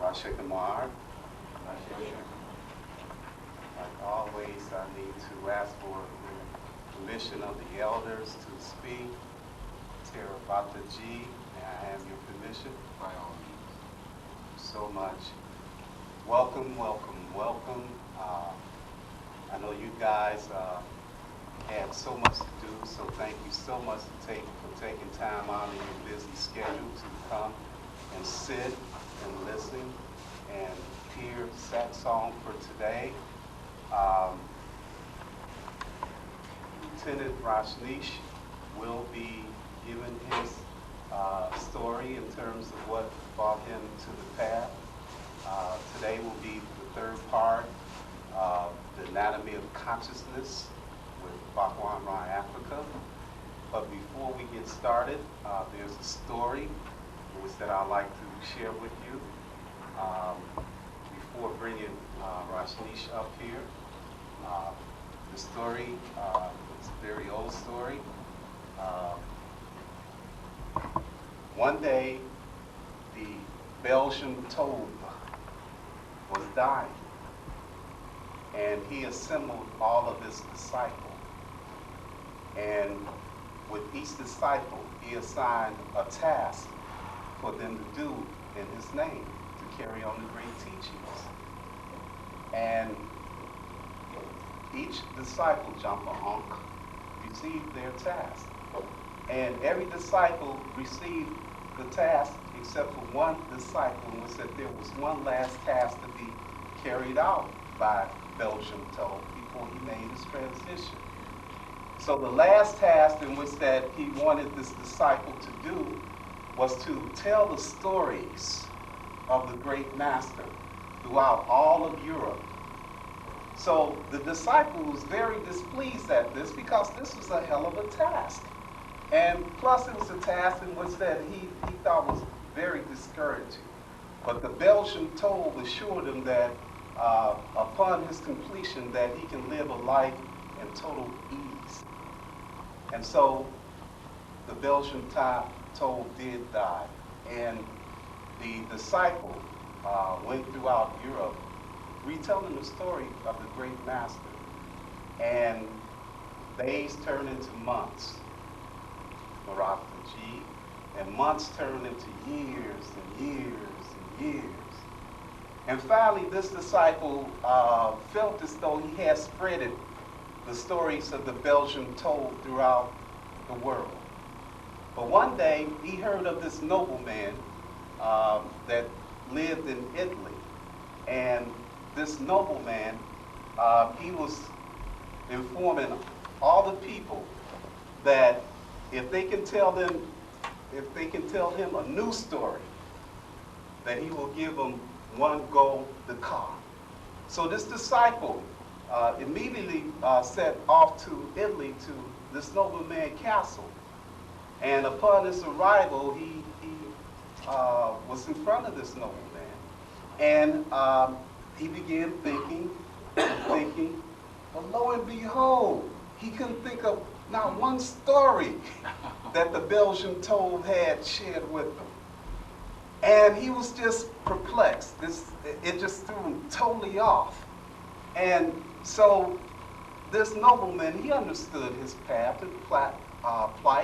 Rashikamar. Like always, I need to ask for the permission of the elders to speak. Terabata G, may I have your permission? By all means. So much. Welcome, welcome, welcome. I know you guys had so much to do, so thank you so much for taking time out of your busy schedule to come and sit and listen and hear that song for today. Lieutenant Rajneesh will be giving his story in terms of what brought him to the path. Today will be the third part of the Anatomy of Consciousness with Bhagwan, Afrika. But before we get started, there's a story which that I'd like to share with you before bringing Rajneesh up here. The story is a very old story. One day, the Belgian Tobe was dying, and he assembled all of his disciples. And with each disciple, he assigned a task for them to do in his name to carry on the great teachings. And each disciple, Jumper Hunk, received their task. And every disciple received the task except for one disciple, and said there was one last task to be carried out by Belgium Tobe before he made his transition. So the last task in which that he wanted this disciple to do was to tell the stories of the great master throughout all of Europe. So the disciple was very displeased at this because this was a hell of a task. And plus it was a task in which that he thought was very discouraging. But the Belgian Tobe assured him that upon his completion that he can live a life in total ease. And so the Belgian Tobe did die. And the disciple went throughout Europe retelling the story of the great master. And days turned into months, Marapha G, and months turned into years and years and years. And finally, this disciple felt as though he had spreaded the stories of the Belgian Tobe throughout the world. But one day, he heard of this nobleman that lived in Italy. And this nobleman, he was informing all the people that if they can tell him a new story, that he will give them one gold ducat. So this disciple immediately set off to Italy to this nobleman's castle. And upon his arrival, he was in front of this nobleman. And he began thinking and thinking, but lo and behold, he couldn't think of not one story that the Belgian Tobe had shared with him. And he was just perplexed. It just threw him totally off. And so this nobleman, he understood his path and plight,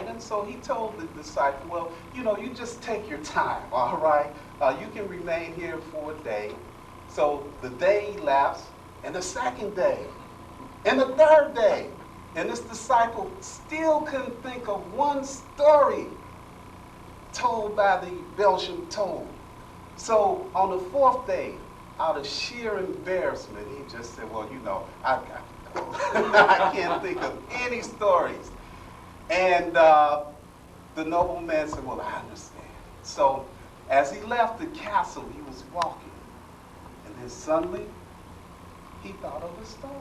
and so he told the disciple, well, you just take your time, all right? You can remain here for a day. So the day elapsed, and the second day, and the third day, and this disciple still couldn't think of one story told by the Belgian Tobe. So on the fourth day, out of sheer embarrassment, he just said, well, I got to go. I can't think of any stories. And the nobleman said, well, I understand. So as he left the castle, he was walking. And then suddenly, he thought of a story.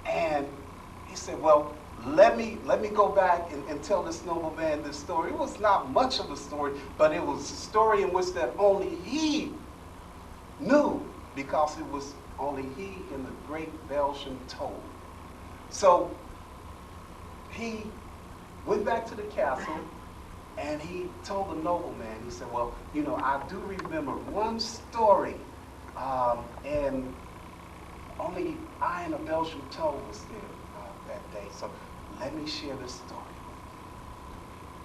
And he said, well, let me go back and tell this nobleman this story. It was not much of a story, but it was a story in which that only he knew, because it was only he and the great Belgian Tobe. So he went back to the castle, And he told the nobleman, he said, well, I do remember one story, and only I and a Belgian toll was there that day. So let me share this story.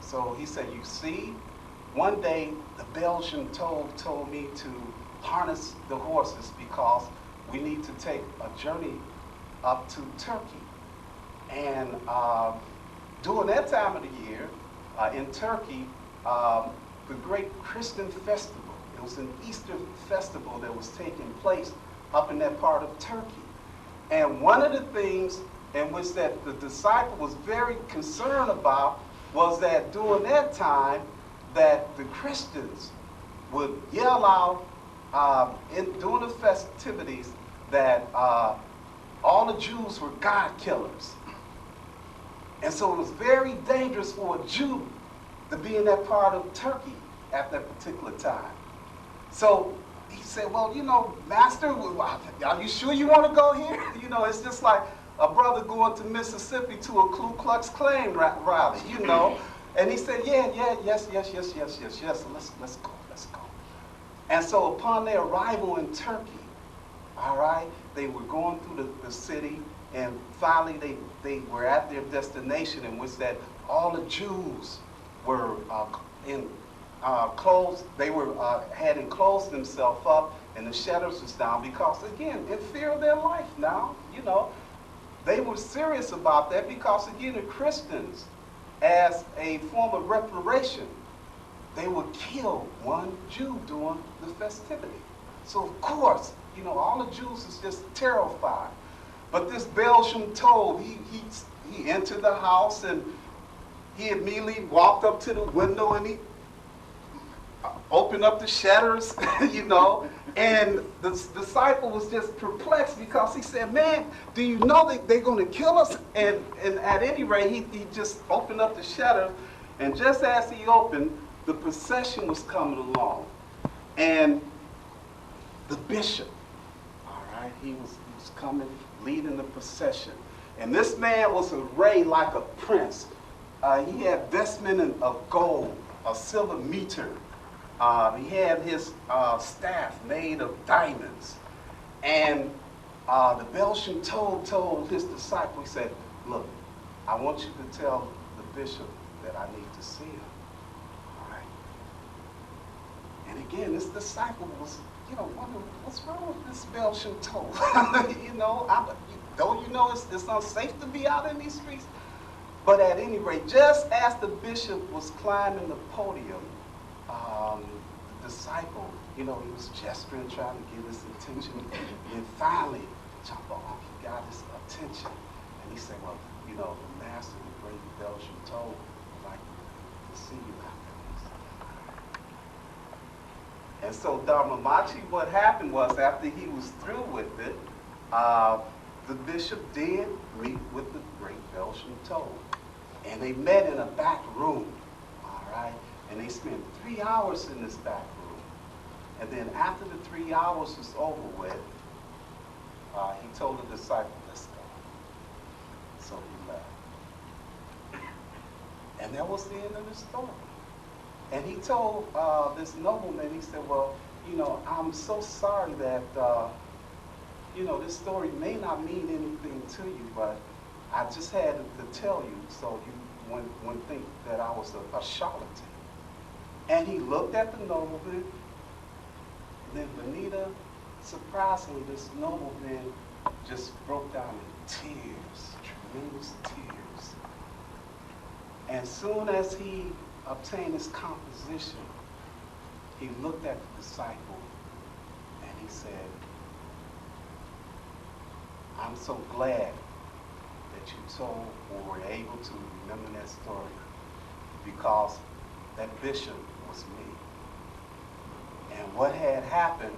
So he said, you see, one day the Belgian told me to harness the horses because we need to take a journey up to Turkey. And during that time of the year, in Turkey, the great Christian festival, it was an Easter festival that was taking place up in that part of Turkey. And one of the things in which that the disciple was very concerned about was that during that time that the Christians would yell out during the festivities that all the Jews were God killers. And so it was very dangerous for a Jew to be in that part of Turkey at that particular time. So he said, well, Master, are you sure you want to go here? It's just like a brother going to Mississippi to a Ku Klux Klan rally, And he said, yes, let's go. And so upon their arrival in Turkey, all right, they were going through the city, and finally they were at their destination, in which that all the Jews were in clothes. They were had enclosed themselves up, and the shutters was down because, again, in fear of their life. Now, they were serious about that because, again, the Christians, as a form of reparation, they would kill one Jew during the festivity. So of course, all the Jews is just terrified. But this Belgian told, he entered the house, and he immediately walked up to the window, and he opened up the shutters, and the disciple was just perplexed because he said, man, do you know that they're going to kill us? And at any rate, he just opened up the shutter, and just as he opened, the procession was coming along. And the bishop, all right, he was coming, leading the procession. And this man was arrayed like a prince. He had vestment of gold, a silver mitre. He had his staff made of diamonds. And the Belgian told his disciple, he said, look, I want you to tell the bishop that I need to see him. All right. And again, this disciple was, wondering, what's wrong with this Belgian toll? It's unsafe to be out in these streets. But at any rate, just as the bishop was climbing the podium, the disciple, he was gesturing, trying to get his attention. And finally, he got his attention. And he said, well, the master, the great Belgian toll, would like to see you after this. And so Dharmamachi, what happened was, after he was through with it, the bishop did meet with the great Belgian toll. And they met in a back room, all right? And they spent 3 hours in this back room. And then after the 3 hours was over with, he told the disciple, let's go. So he left. And that was the end of the story. And he told this nobleman, he said, well, I'm so sorry that, this story may not mean anything to you, but I just had to tell you so you wouldn't think that I was a charlatan. And he looked at the nobleman, and then Benita, surprisingly, this nobleman just broke down in tears, tremendous tears. And soon as he obtained his composition, he looked at the disciple and he said, I'm so glad that you told or were able to remember that story, because that bishop was me. And what had happened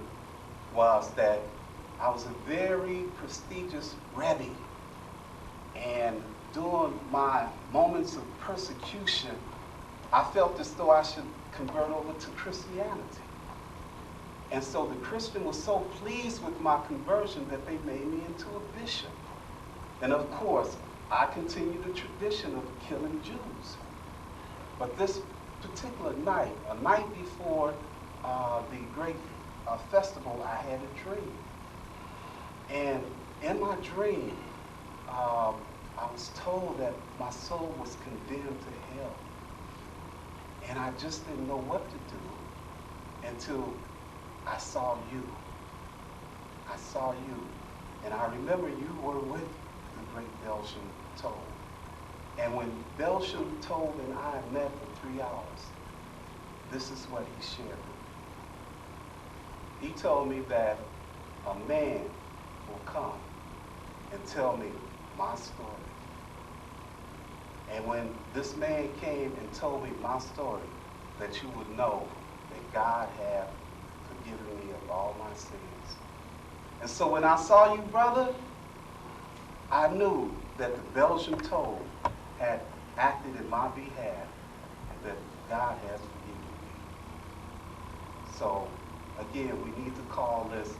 was that I was a very prestigious Rebbe, and during my moments of persecution, I felt as though I should convert over to Christianity. And so the Christian was so pleased with my conversion that they made me into a bishop. And of course, I continued the tradition of killing Jews. But this particular night, a night before the great festival, I had a dream. And in my dream, I was told that my soul was condemned to hell. And I just didn't know what to do until I saw you. I saw you. And I remember you were with the great Belgian Toll. And when Belgian Toll and I met for 3 hours, this is what he shared with me. He told me that a man will come and tell me my story. And when this man came and told me my story, that you would know that God had forgiven me of all my sins. And so when I saw you, brother, I knew that the Belgian Toll had acted in my behalf and that God has forgiven me. So, again, we need to call this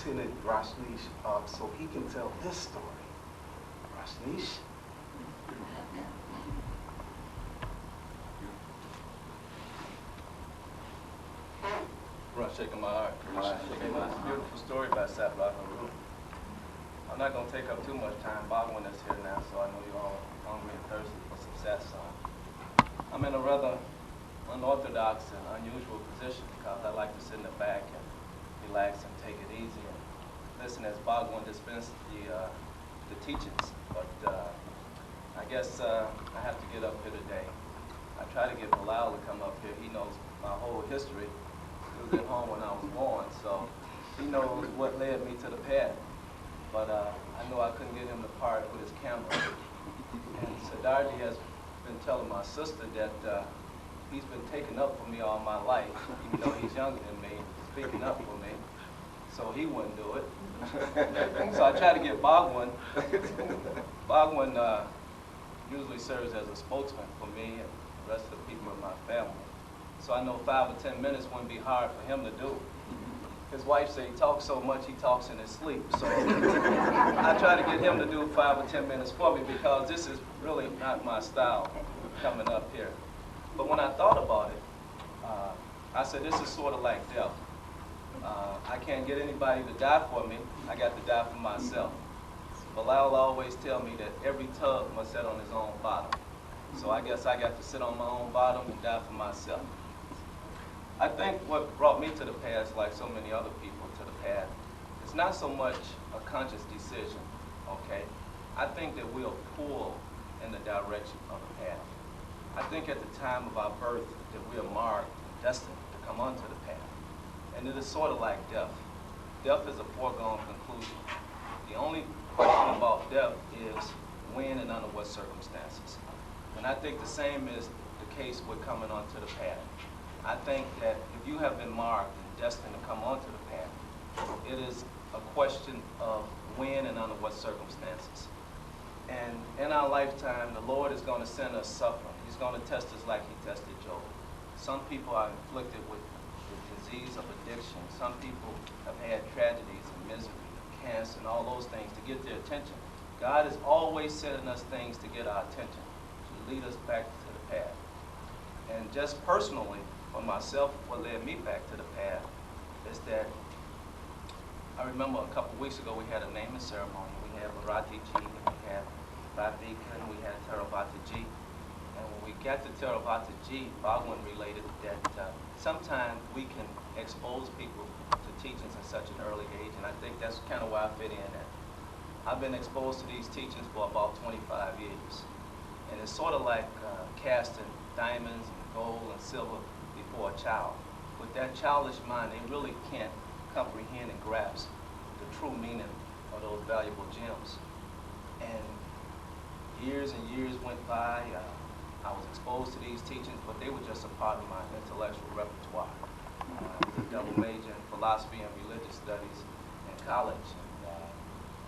Lieutenant Rashnish up so he can tell his story. Rashnish? Shaking my heart. Shaking my heart. Beautiful story by Saplock and Ruth. I'm not going to take up too much time. Bhagwan is here now, so I know you're all hungry and thirsty for some satsang. I'm in a rather unorthodox and unusual position because I like to sit in the back and relax and take it easy and listen as Bhagwan dispensed the teachings. But I guess I have to get up here today. I try to get Bilal to come up here. He knows my whole history. He was at home when I was born, so he knows what led me to the path. But I know I couldn't get him to part with his camera. And Siddharthi has been telling my sister that he's been taking up for me all my life, even though he's younger than me, speaking up for me. So he wouldn't do it. So I try to get Bhagwan. Bhagwan usually serves as a spokesman for me and the rest of the people in my family. So I know 5 or 10 minutes wouldn't be hard for him to do. His wife said he talks so much he talks in his sleep. So I try to get him to do 5 or 10 minutes for me because this is really not my style coming up here. But when I thought about it, I said this is sort of like death. I can't get anybody to die for me. I got to die for myself. Bilal always tell me that every tub must sit on his own bottom. So I guess I got to sit on my own bottom and die for myself. I think what brought me to the path, like so many other people to the path, is not so much a conscious decision, okay? I think that we'll pull in the direction of the path. I think at the time of our birth that we are marked and destined to come onto the path. And it is sort of like death. Death is a foregone conclusion. The only question about death is when and under what circumstances. And I think the same is the case with coming onto the path. I think that if you have been marked and destined to come onto the path, it is a question of when and under what circumstances. And in our lifetime, the Lord is going to send us suffering. He's going to test us like he tested Job. Some people are inflicted with the disease of addiction. Some people have had tragedies and misery, cancer, and all those things to get their attention. God is always sending us things to get our attention, to lead us back to the path. And just personally, for myself, what led me back to the path is that I remember a couple weeks ago we had a naming ceremony. We had Bharati Ji, and we had Radhika, and we had Theravada Ji. And when we got to Theravada Ji, Bhagwan related that sometimes we can expose people to teachings at such an early age, and I think that's kind of where I fit in at. I've been exposed to these teachings for about 25 years. And it's sort of like casting diamonds and gold and silver before a child. With that childish mind, they really can't comprehend and grasp the true meaning of those valuable gems. And years and years went by. I was exposed to these teachings, but they were just a part of my intellectual repertoire. I was a double major in philosophy and religious studies in college. And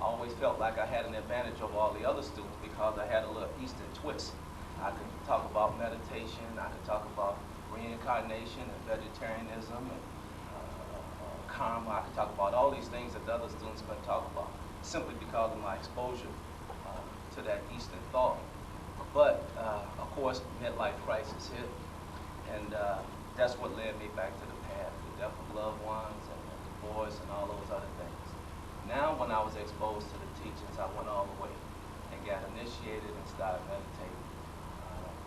I always felt like I had an advantage over all the other students because I had a little Eastern twist. I could talk about meditation, I could talk about reincarnation and vegetarianism and karma. I could talk about all these things that the other students couldn't talk about simply because of my exposure to that Eastern thought. But, of course, midlife crisis hit, that's what led me back to the path, the death of loved ones and the divorce and all those other things. Now when I was exposed to the teachings, I went all the way and got initiated and started meditating.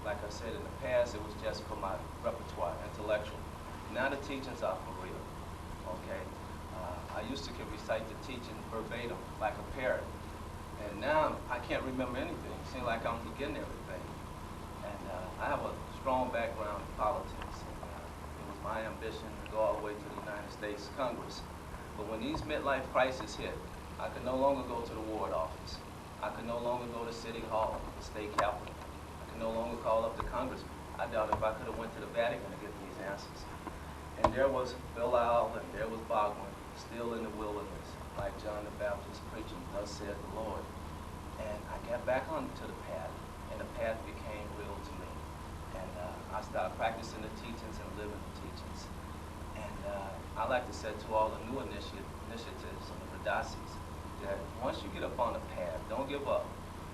Like I said, in the past, it was just for my repertoire, intellectual. Now the teachings are for real, okay? I used to could recite the teaching verbatim, like a parrot. And now I can't remember anything. It seems like I'm forgetting everything. And I have a strong background in politics. It was my ambition to go all the way to the United States Congress. But when these midlife crises hit, I could no longer go to the ward office. I could no longer go to City Hall, the state capitol. I could no longer call up the congressman. I doubt if I could have went to the Vatican to get these answers. And there was Bilal and there was Bhagwan, still in the wilderness, like John the Baptist preaching, thus said the Lord. And I got back onto the path, and the path became real to me. And I started practicing the teachings and living the teachings. And I like to say to all the new initiatives and the Radasis that once you get up on the path, don't give up.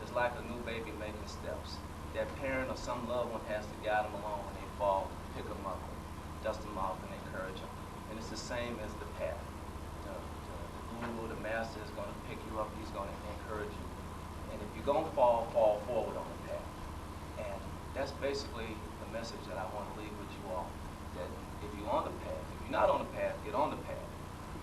It's like a new baby making steps. That parent or some loved one has to guide them along when they fall, pick them up, dust them off, and encourage them. And it's the same as the path. The guru, the master is going to pick you up. He's going to encourage you. And if you're going to fall forward on the path. And that's basically the message that I want to leave with you all. That if you're on the path, if you're not on the path, get on the path.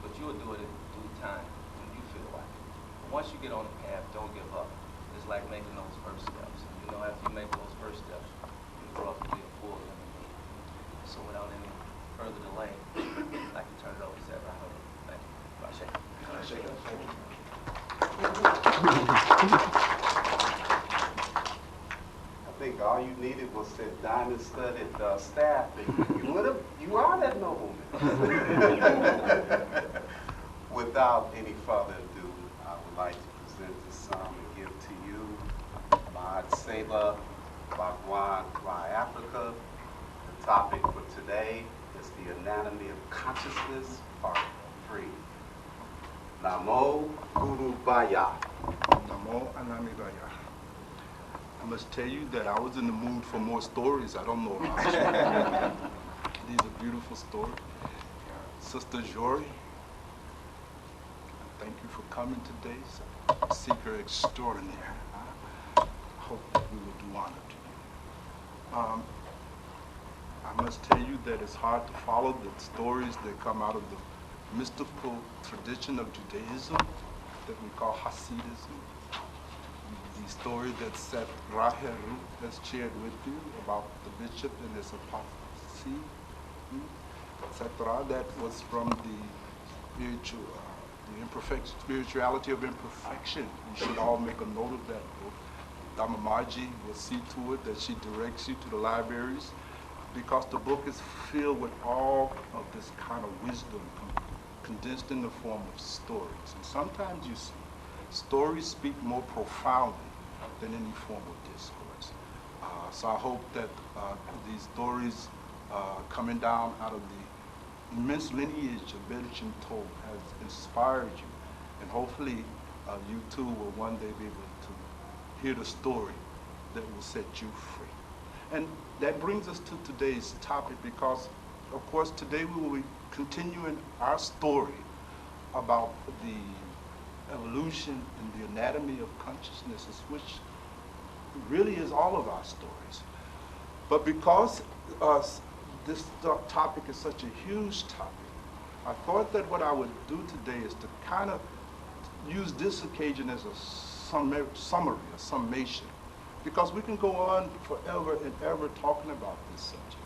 But you will do it in due time when you feel like it. But once you get on the path, don't give up. It's like making those first steps. And you know, after you make those first steps, you grow up to be a full human being. So without any further delay, I'd like to turn it over to Sarah. Thank you. Rashay. I think all you needed was that diamond-studded staff, and you are that nobleman. Without any further ado, I would like to present this song and give to you my Seba Bhagwan Afrika. The topic for today is the anatomy of consciousness, part 3. Namo Guru Baya. Namo Anamibaya. I must tell you that I was in the mood for more stories. I don't know about you. These are beautiful stories. Sister Jory, thank you for coming today. Seeker extraordinaire. I hope that we will do honor to you. I must tell you that it's hard to follow the stories that come out of the mystical tradition of Judaism that we call Hasidism. The story that Seth Raheru has shared with you about the bishop and his apostasy. Etc. That was from the spirituality of imperfection. You should all make a note of that book. Dhammamarji will see to it that she directs you to the libraries, because the book is filled with all of this kind of wisdom condensed in the form of stories. And sometimes you see stories speak more profoundly than any form of discourse. So I hope that these stories coming down out of the immense lineage of Belgian Toll has inspired you. And hopefully you too will one day be able to hear the story that will set you free. And that brings us to today's topic, because of course today we will be continuing our story about the evolution and the anatomy of consciousnesses, which really is all of our stories. But because this topic is such a huge topic, I thought that what I would do today is to kind of use this occasion as a summary, a summation, because we can go on forever and ever talking about this subject,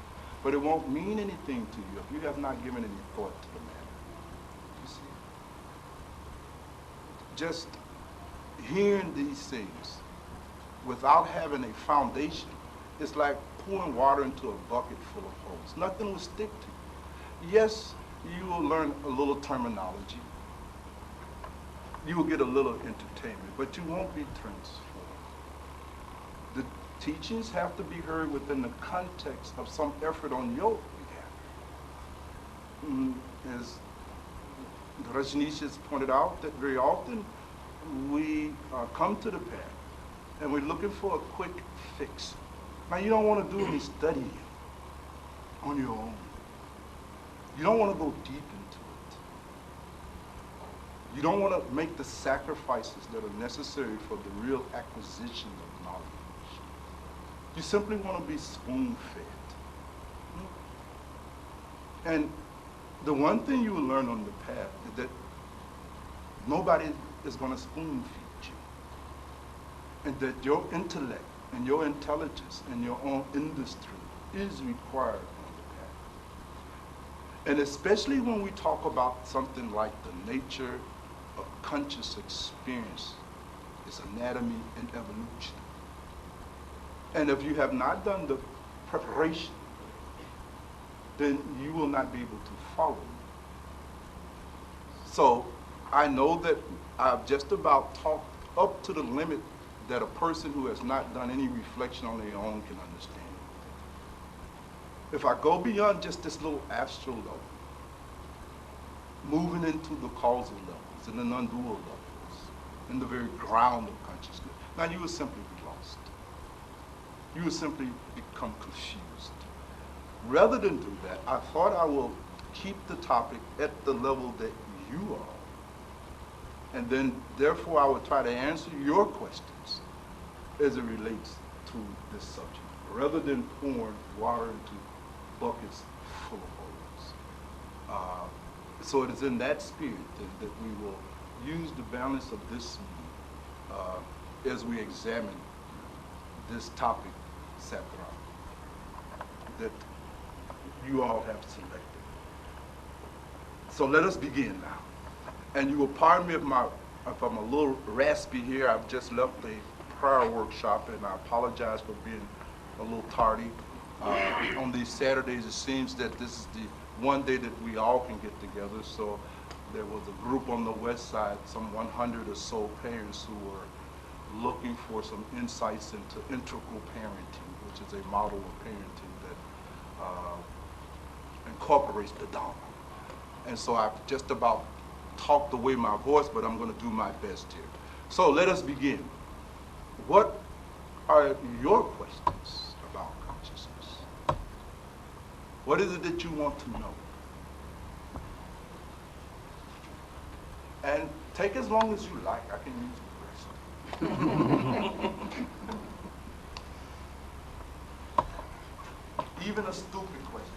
but it won't mean anything to you if you have not given any thought to the matter. You see? Just hearing these things without having a foundation is like pouring water into a bucket full of holes. Nothing will stick to you. Yes, you will learn a little terminology. You will get a little entertainment, but you won't be transformed. The teachings have to be heard within the context of some effort on your behalf. As Rajneesh has pointed out, that very often we come to the path and we're looking for a quick fix. Now, you don't want to do any studying. on your own. You don't want to go deep into it. You don't want to make the sacrifices that are necessary for the real acquisition of knowledge. You simply want to be spoon-fed. And the one thing you will learn on the path is that nobody is going to spoon-feed you. And that your intellect and your intelligence and your own industry is required on the path. And especially when we talk about something like the nature of conscious experience, its anatomy and evolution. And if you have not done the preparation, then you will not be able to follow me. So I know that I've just about talked up to the limit that a person who has not done any reflection on their own can understand. If I go beyond just this little astral level, moving into the causal levels and the non-dual levels, and the very ground of consciousness, now you will simply be lost. You will simply become confused. Rather than do that, I thought I will keep the topic at the level that you are. And then, therefore, I will try to answer your questions as it relates to this subject, rather than pouring water into buckets full of holes. So it is in that spirit that we will use the balance of this meeting as we examine this topic, Sapra, that you all have selected. So let us begin now. And you will pardon me if I'm a little raspy here. I've just left the prior workshop, and I apologize for being a little tardy. On these Saturdays, it seems that this is the one day that we all can get together. So there was a group on the west side, some 100 or so parents who were looking for some insights into integral parenting, which is a model of parenting that incorporates the Dharma. And so I've just about talked away my voice, but I'm going to do my best here. So let us begin. What are your questions about consciousness? What is it that you want to know? And take as long as you like. I can use the rest. Even a stupid question.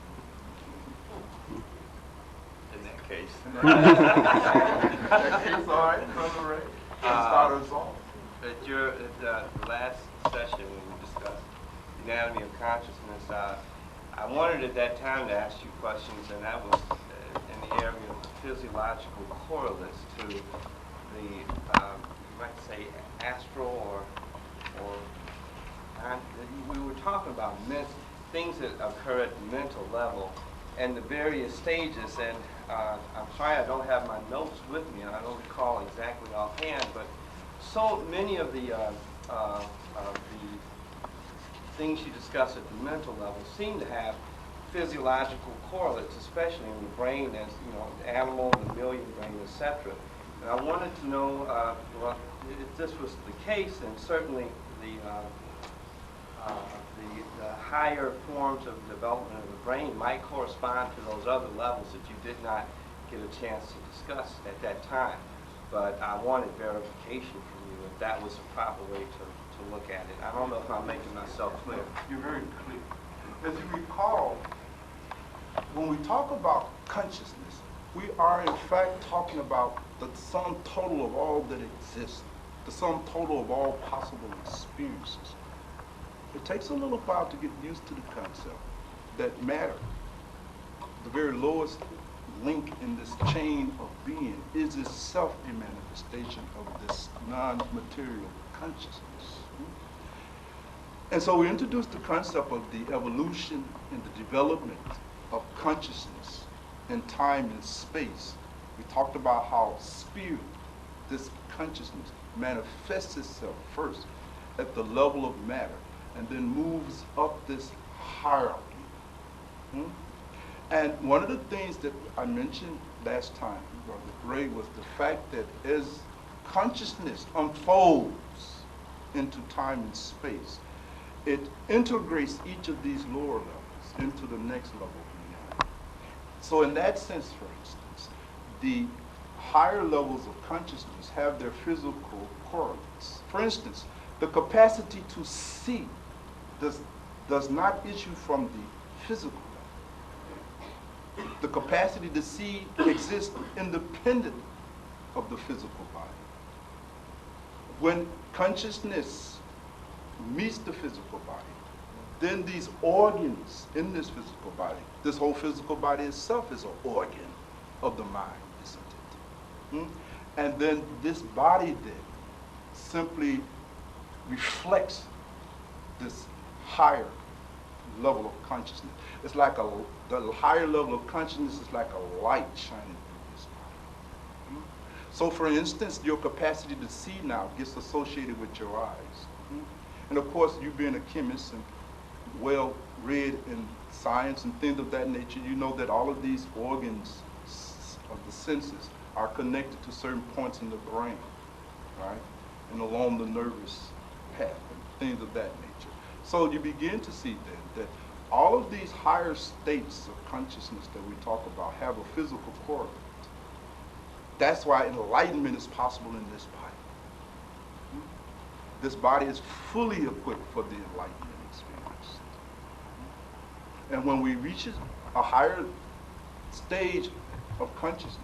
In that case. In that case, all right, Brother Ray. Start us off. At the last session when we discussed the anatomy of consciousness, I wanted at that time to ask you questions, and that was in the area of physiological correlates to the, you might say, astral we were talking about things that occur at the mental level and the various stages. And I'm sorry I don't have my notes with me, and I don't recall exactly offhand, but so many of the things you discuss at the mental level seem to have physiological correlates, especially in the brain, as you know, the animal, the mammalian brain, etc. And I wanted to know, well, if this was the case, then certainly the higher forms of development of the brain might correspond to those other levels that you did not get a chance to discuss at that time. But I wanted verification from you if that was a proper way to look at it. I don't know if I'm making myself clear. You're very clear. As you recall, when we talk about consciousness, we are in fact talking about the sum total of all that exists, the sum total of all possible experiences. It takes a little while to get used to the concept that matter, the very lowest link in this chain of being, is itself a manifestation of this non-material consciousness. And so we introduced the concept of the evolution and the development of consciousness in time and space. We talked about how spirit, this consciousness, manifests itself first at the level of matter and then moves up this hierarchy. And one of the things that I mentioned last time, Brother Ray, was the fact that as consciousness unfolds into time and space, it integrates each of these lower levels into the next level beyond. So in that sense, for instance, the higher levels of consciousness have their physical correlates. For instance, the capacity to see does not issue from the physical level. The capacity to see exists independent of the physical body. When consciousness meets the physical body, then these organs in this physical body, this whole physical body itself is an organ of the mind, isn't it? And then this body then simply reflects this higher level of consciousness. It's like the higher level of consciousness is like a light shining through this body. So for instance, your capacity to see now gets associated with your eyes. And of course, you being a chemist and well read in science and things of that nature, you know that all of these organs of the senses are connected to certain points in the brain, right? And along the nervous path and things of that nature. So you begin to see then that all of these higher states of consciousness that we talk about have a physical correlate. That's why enlightenment is possible in this body. This body is fully equipped for the enlightenment experience. And when we reach a higher stage of consciousness,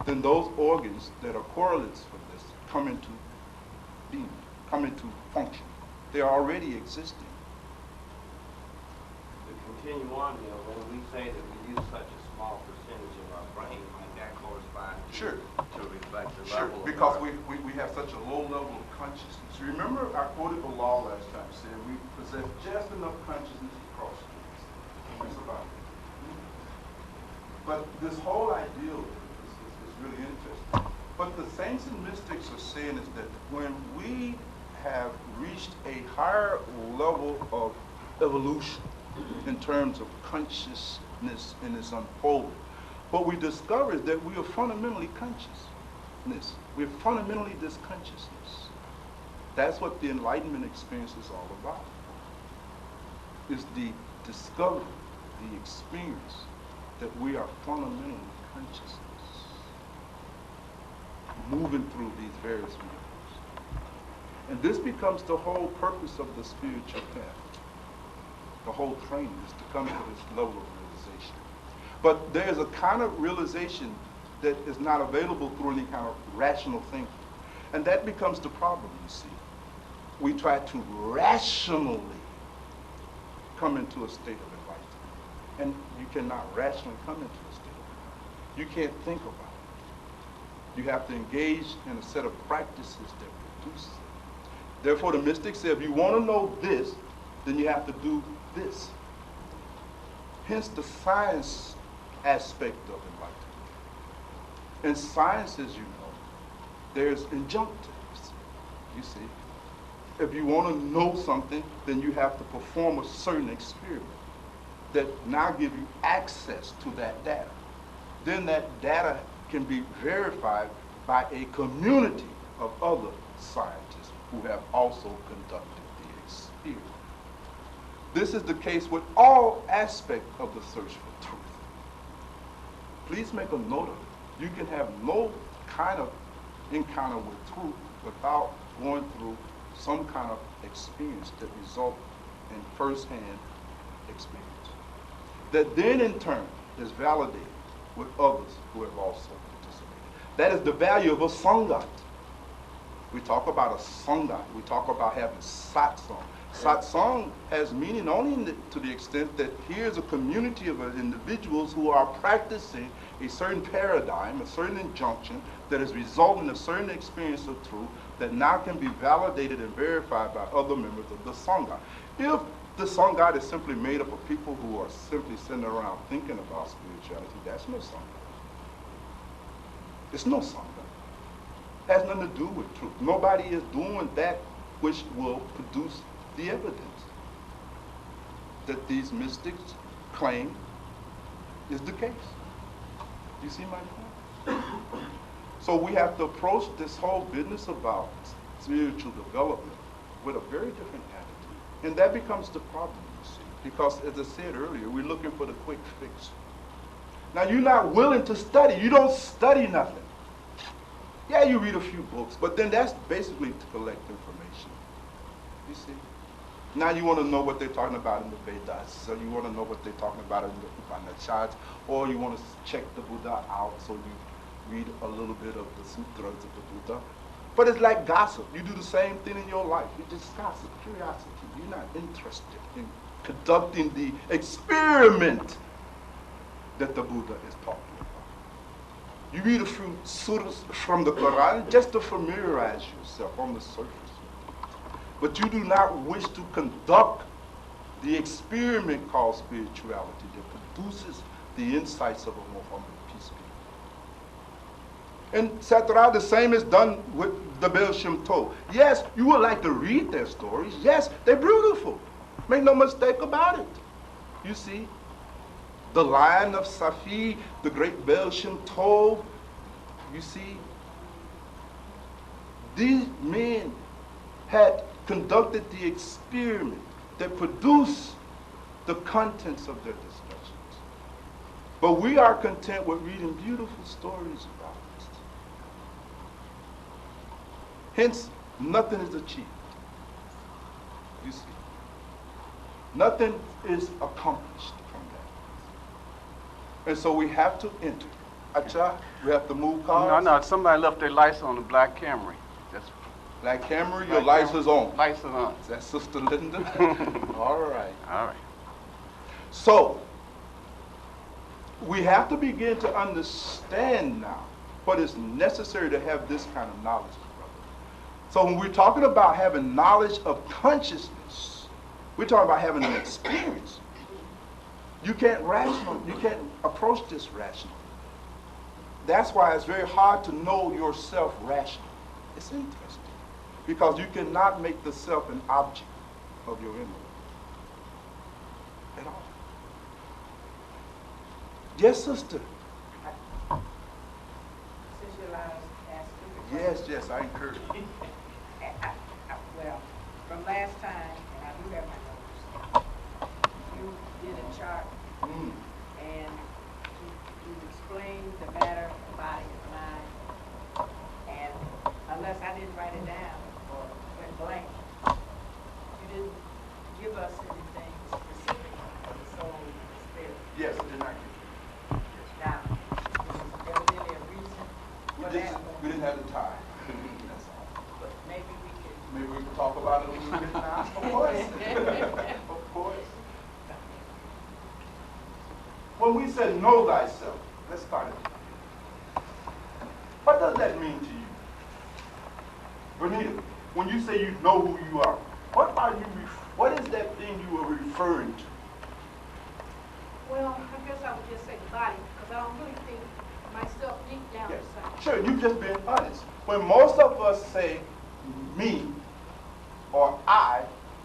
then those organs that are correlates for this come into being, come into function. They are already existing. To continue on, when we say that we use such a small percentage of our brain, might that correspond to reflect the level of Because our- we have such a low level of consciousness. Remember, I quoted the law last time, said we possess just enough consciousness to cross streets. That's about it. But this whole ideal is really interesting. But the saints and mystics are saying is that when we have reached a higher level of evolution in terms of consciousness in its unfolding, what we discover is that we are fundamentally consciousness. We're fundamentally this consciousness. That's what the enlightenment experience is all about. It's the discovery, the experience that we are fundamentally consciousness, moving through these various vehicles. And this becomes the whole purpose of the spiritual path. The whole training is to come to this level of realization. But there's a kind of realization that is not available through any kind of rational thinking. And that becomes the problem, you see. We try to rationally come into a state of enlightenment. And you cannot rationally come into a state of enlightenment. You can't think about it. You have to engage in a set of practices that produce it. Therefore, the mystics say, if you want to know this, then you have to do this. Hence the science aspect of enlightenment. In science, as you know, there's injunctives, you see. If you want to know something, then you have to perform a certain experiment that now give you access to that data. Then that data can be verified by a community of other scientists who have also conducted the experiment. This is the case with all aspects of the search for truth. Please make a note of it. You can have no kind of encounter with truth without going through some kind of experience that results in first-hand experience. That then in turn is validated with others who have also participated. That is the value of a sangat. We talk about a sangat. We talk about having satsang. Satsang has meaning only to the extent that here's a community of individuals who are practicing a certain paradigm, a certain injunction that is resulting in a certain experience of truth that now can be validated and verified by other members of the Sangha. If the Sangha is simply made up of people who are simply sitting around thinking about spirituality, that's no Sangha. It's no Sangha. It has nothing to do with truth. Nobody is doing that which will produce the evidence that these mystics claim is the case. You see my point? So we have to approach this whole business about spiritual development with a very different attitude. And that becomes the problem, you see. Because as I said earlier, we're looking for the quick fix. Now you're not willing to study. You don't study nothing. Yeah, you read a few books, but then that's basically to collect information. You see? Now you want to know what they're talking about in the Vedas, so you want to know what they're talking about in the Upanishads, or you want to check the Buddha out, so you read a little bit of the sutras of the Buddha. But it's like gossip. You do the same thing in your life. You just gossip, curiosity. You're not interested in conducting the experiment that the Buddha is talking about. You read a few surahs from the Quran just to familiarize yourself on the surface. But you do not wish to conduct the experiment called spirituality that produces the insights of a Muhammad, peace be. And Satra, the same is done with the Baal Shem Tov. Yes, you would like to read their stories. Yes, they're beautiful. Make no mistake about it. You see, the Lion of Safi, the great Baal Shem Tov, you see, these men had conducted the experiment that produced the contents of their discussions. But we are content with reading beautiful stories about it. Hence, nothing is achieved. You see, nothing is accomplished from that. And so we have to enter. Acha, we have to move cars. No, somebody left their lights on the black Camry. That's Black Camry, your black lights Camry. is on. Lights are on. Is that Sister Linda? All right. All right. So, we have to begin to understand now what is necessary to have this kind of knowledge, brother. So when we're talking about having knowledge of consciousness, we're talking about having an experience. You can't approach this rationally. That's why it's very hard to know yourself rationally. It's interesting. Because you cannot make the self an object of your intellect at all. Yes, sister. Since you allow us to ask you the question. Yes, I encourage you. Well, from last time, and I do have my notes, you did a chart and you explained the matter of the body and mind. And unless I didn't write it down or went blank, you didn't give us anything specific for the soul and the spirit. Yes, I did not Now, this is evidently a reason for that. we didn't have the time. That's all. But maybe we could. Maybe we can talk about it a little bit now. Of course. Of course. When we say know thyself, let's start it. What does that mean to you? Bonita, when you say you know who you are, what is that thing you are referring to? Well, I guess I would just say the body, because I don't really think myself deep down Yes. inside. Sure, you've just been honest. When most of us say me or I,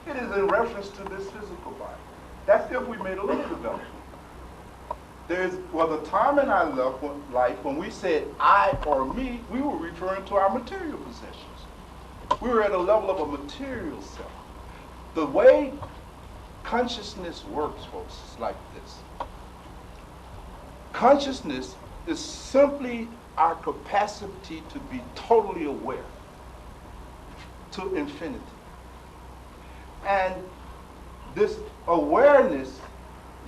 it is in reference to this physical body. That's if we made a little development. There was a time in our life when we said I or me, we were referring to our material possessions. We were at a level of a material self. The way consciousness works, folks, is like this. Consciousness is simply our capacity to be totally aware to infinity. And this awareness,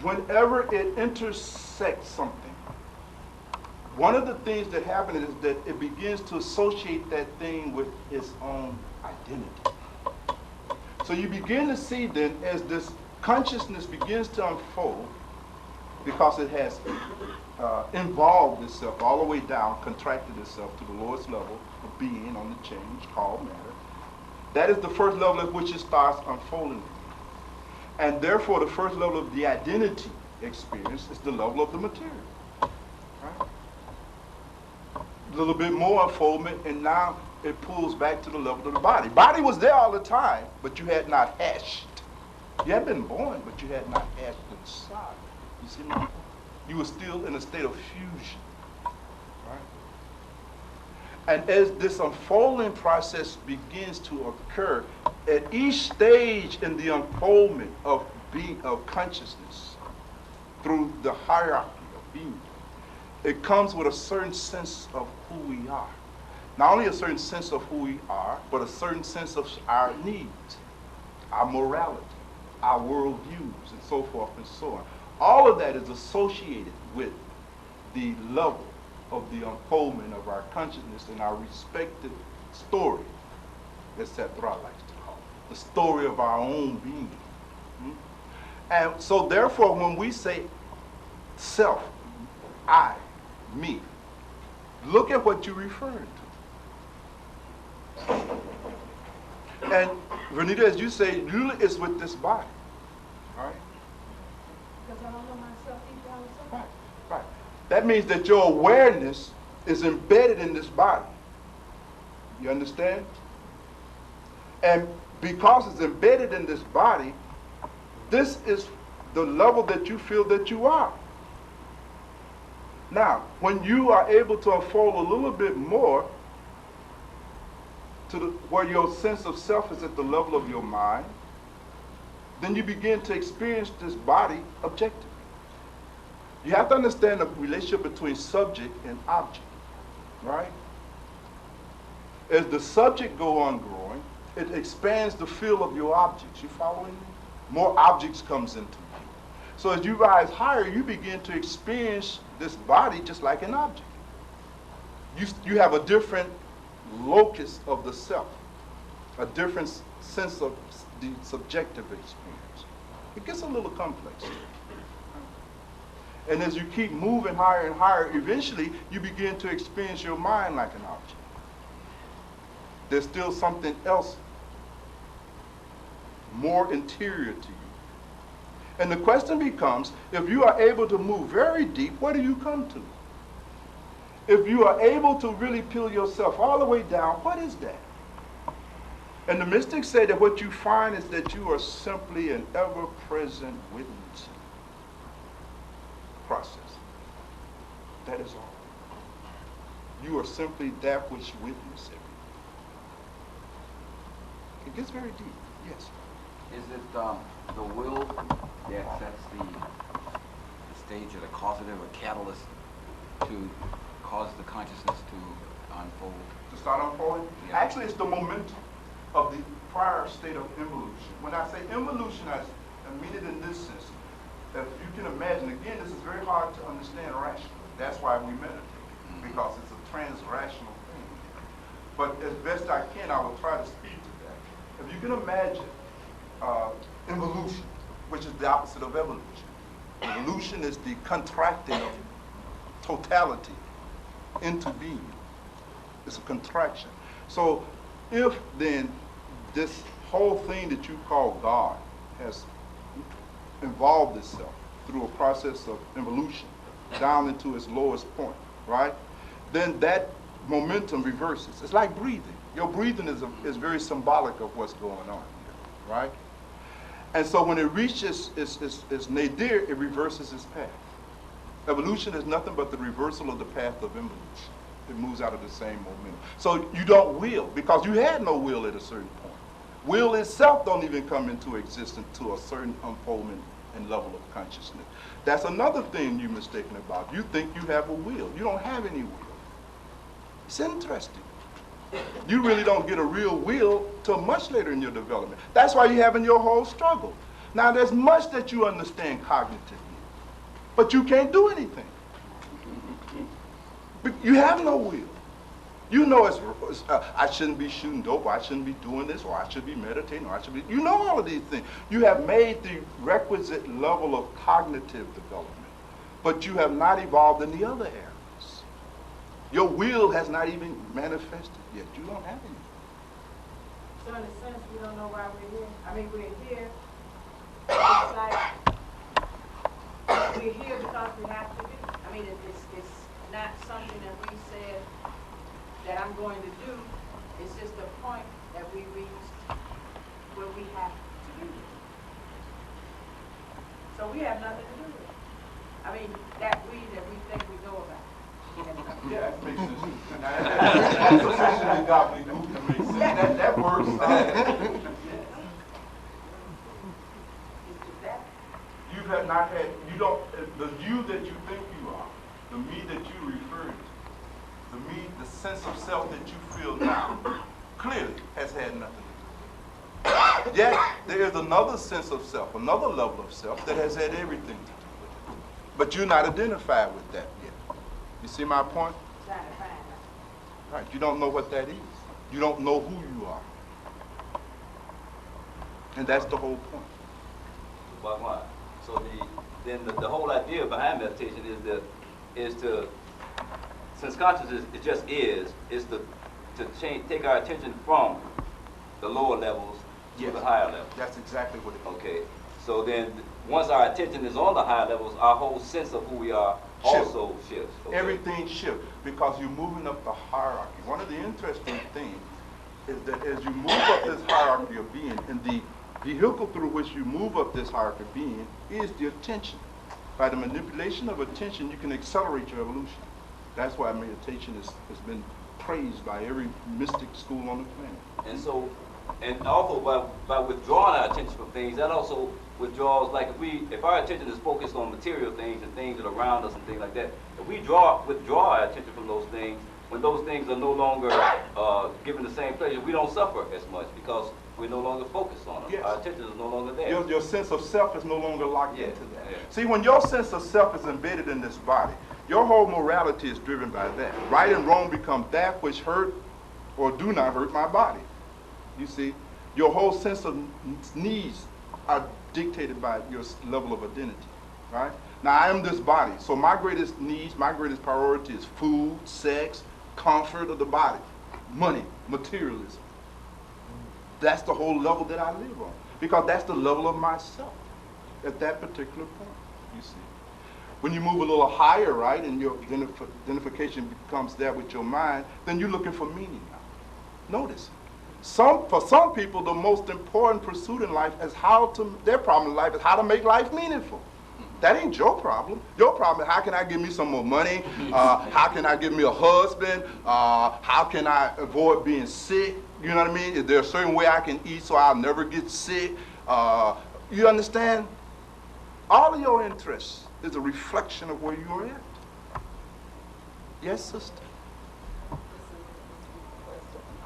whenever it intersects something, one of the things that happens is that it begins to associate that thing with its own identity. So you begin to see then, as this consciousness begins to unfold, because it has involved itself all the way down, contracted itself to the lowest level of being on the change called matter. That is the first level at which it starts unfolding. And therefore, the first level of the identity experience is the level of the material. Right? A little bit more unfoldment, and now it pulls back to the level of the body. Body was there all the time, but you had not hashed. You had been born, but you had not hashed inside. You see, you were still in a state of fusion. Right? And as this unfolding process begins to occur, at each stage in the unfoldment of being of consciousness through the hierarchy of being, it comes with a certain sense of who we are. Not only a certain sense of who we are, but a certain sense of our needs, our morality, our worldviews, and so forth and so on. All of that is associated with the level of the unfoldment of our consciousness and our respective story, as Satra likes to call it, the story of our own being. And so therefore, when we say self, I, me, look at what you're referring to. And Renita, as you say, usually it's with this body, right? Because I don't know myself deep down inside. Right, right. That means that your awareness is embedded in this body. You understand? And because it's embedded in this body, this is the level that you feel that you are. Now, when you are able to unfold a little bit more to where your sense of self is at the level of your mind, then you begin to experience this body objectively. You have to understand the relationship between subject and object, right? As the subject go on growing, it expands the field of your objects. You following me? More objects comes into view. So as you rise higher, you begin to experience this body just like an object. You have a different locus of the self, a different sense of the subjective experience. It gets a little complex. And as you keep moving higher and higher, eventually you begin to experience your mind like an object. There's still something else more interior to you. And the question becomes, if you are able to move very deep, where do you come to? If you are able to really peel yourself all the way down, what is that? And the mystics say that what you find is that you are simply an ever-present witnessing process. That is all. You are simply that which witness everything. It gets very deep, yes. Is it the will that sets the stage or the causative or catalyst to cause the consciousness to unfold? To start unfolding? Yeah. Actually, it's the momentum of the prior state of involution. When I say involution, I mean it in this sense. If you can imagine, again, this is very hard to understand rationally. That's why we meditate, because it's a trans-rational thing. But as best I can, I will try to speak to that. If you can imagine involution, which is the opposite of evolution. Evolution is the contracting of totality into being. It's a contraction. So if then this whole thing that you call God has involved itself through a process of evolution down into its lowest point, right? Then that momentum reverses. It's like breathing. Your breathing is very symbolic of what's going on here, right? And so when it reaches its nadir, it reverses its path. Evolution is nothing but the reversal of the path of involution. It moves out of the same momentum. So you don't will, because you had no will at a certain point. Will itself don't even come into existence to a certain unfoldment and level of consciousness. That's another thing you're mistaken about. You think you have a will. You don't have any will. It's interesting. You really don't get a real will till much later in your development. That's why you're having your whole struggle. Now, there's much that you understand cognitively, but you can't do anything. You have no will. You know I shouldn't be shooting dope, or I shouldn't be doing this, or I should be meditating, or I should be, you know all of these things. You have made the requisite level of cognitive development, but you have not evolved in the other areas. Your will has not even manifested yet. You don't have any. So in a sense, we don't know why we're here. I mean, we're here. It's like we're here because we have to be. I mean, it's not something that we said that I'm going to do. It's just a point that we reached where we have to do it. So we have nothing to do with it. I mean, that we think we know about. Yeah, that makes sense. That's sufficiently gobbledygook to make sense. That works. It's just that have not had, you don't, the you that you think you are, the me that you refer to, the me, the sense of self that you feel now, clearly has had nothing to do with it. Yet, there is another sense of self, another level of self that has had everything to do with it. But you're not identified with that yet. You see my point? Trying to find out. Right, you don't know what that is. You don't know who you are. And that's the whole point. Bhagwan. So the whole idea behind meditation is to since consciousness it just is to take our attention from the lower levels to the higher levels. That's exactly what it is. Okay. So then once our attention is on the higher levels, our whole sense of who we are also shifts. Okay? Everything shifts because you're moving up the hierarchy. One of the interesting things is that as you move up this hierarchy of being, and the vehicle through which you move up this hierarchy of being is the attention. By the manipulation of attention, you can accelerate your evolution. That's why meditation has been praised by every mystic school on the planet. And so, and also by withdrawing our attention from things, that also withdraws, like if our attention is focused on material things and things that are around us and things like that, if we withdraw our attention from those things, when those things are no longer given the same pleasure, we don't suffer as much because we're no longer focused on them. Yes. Our attention is no longer there. Your sense of self is no longer locked into that. Yeah. See, when your sense of self is embedded in this body, your whole morality is driven by that. Right and wrong become that which hurt or do not hurt my body. You see, your whole sense of needs are dictated by your level of identity, right? Now, I am this body, so my greatest needs, my greatest priority is food, sex, comfort of the body, money, materialism. That's the whole level that I live on, because that's the level of myself at that particular point, you see. When you move a little higher, right, and your identification becomes that with your mind, then you're looking for meaning now. Notice, for some people, the most important pursuit in life is their problem in life is how to make life meaningful. That ain't your problem. Your problem is how can I give me some more money? How can I give me a husband? How can I avoid being sick? You know what I mean? Is there a certain way I can eat so I'll never get sick? You understand? All of your interests is a reflection of where you are at. Yes, sister?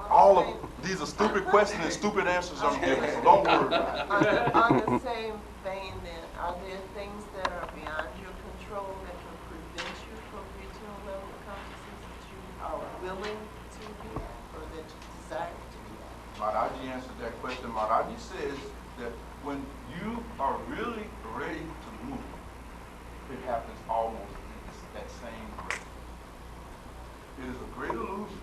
All of them. These are stupid questions and stupid answers I'm giving, so don't worry about it. On the same vein then, are there things that are beyond your control that can prevent you from reaching a level of consciousness that you are willing to be at or that you desire to be at? Maharaji answered that question. Maharaji says that when you are really ready to move, it happens almost in that same rate. It is a great illusion.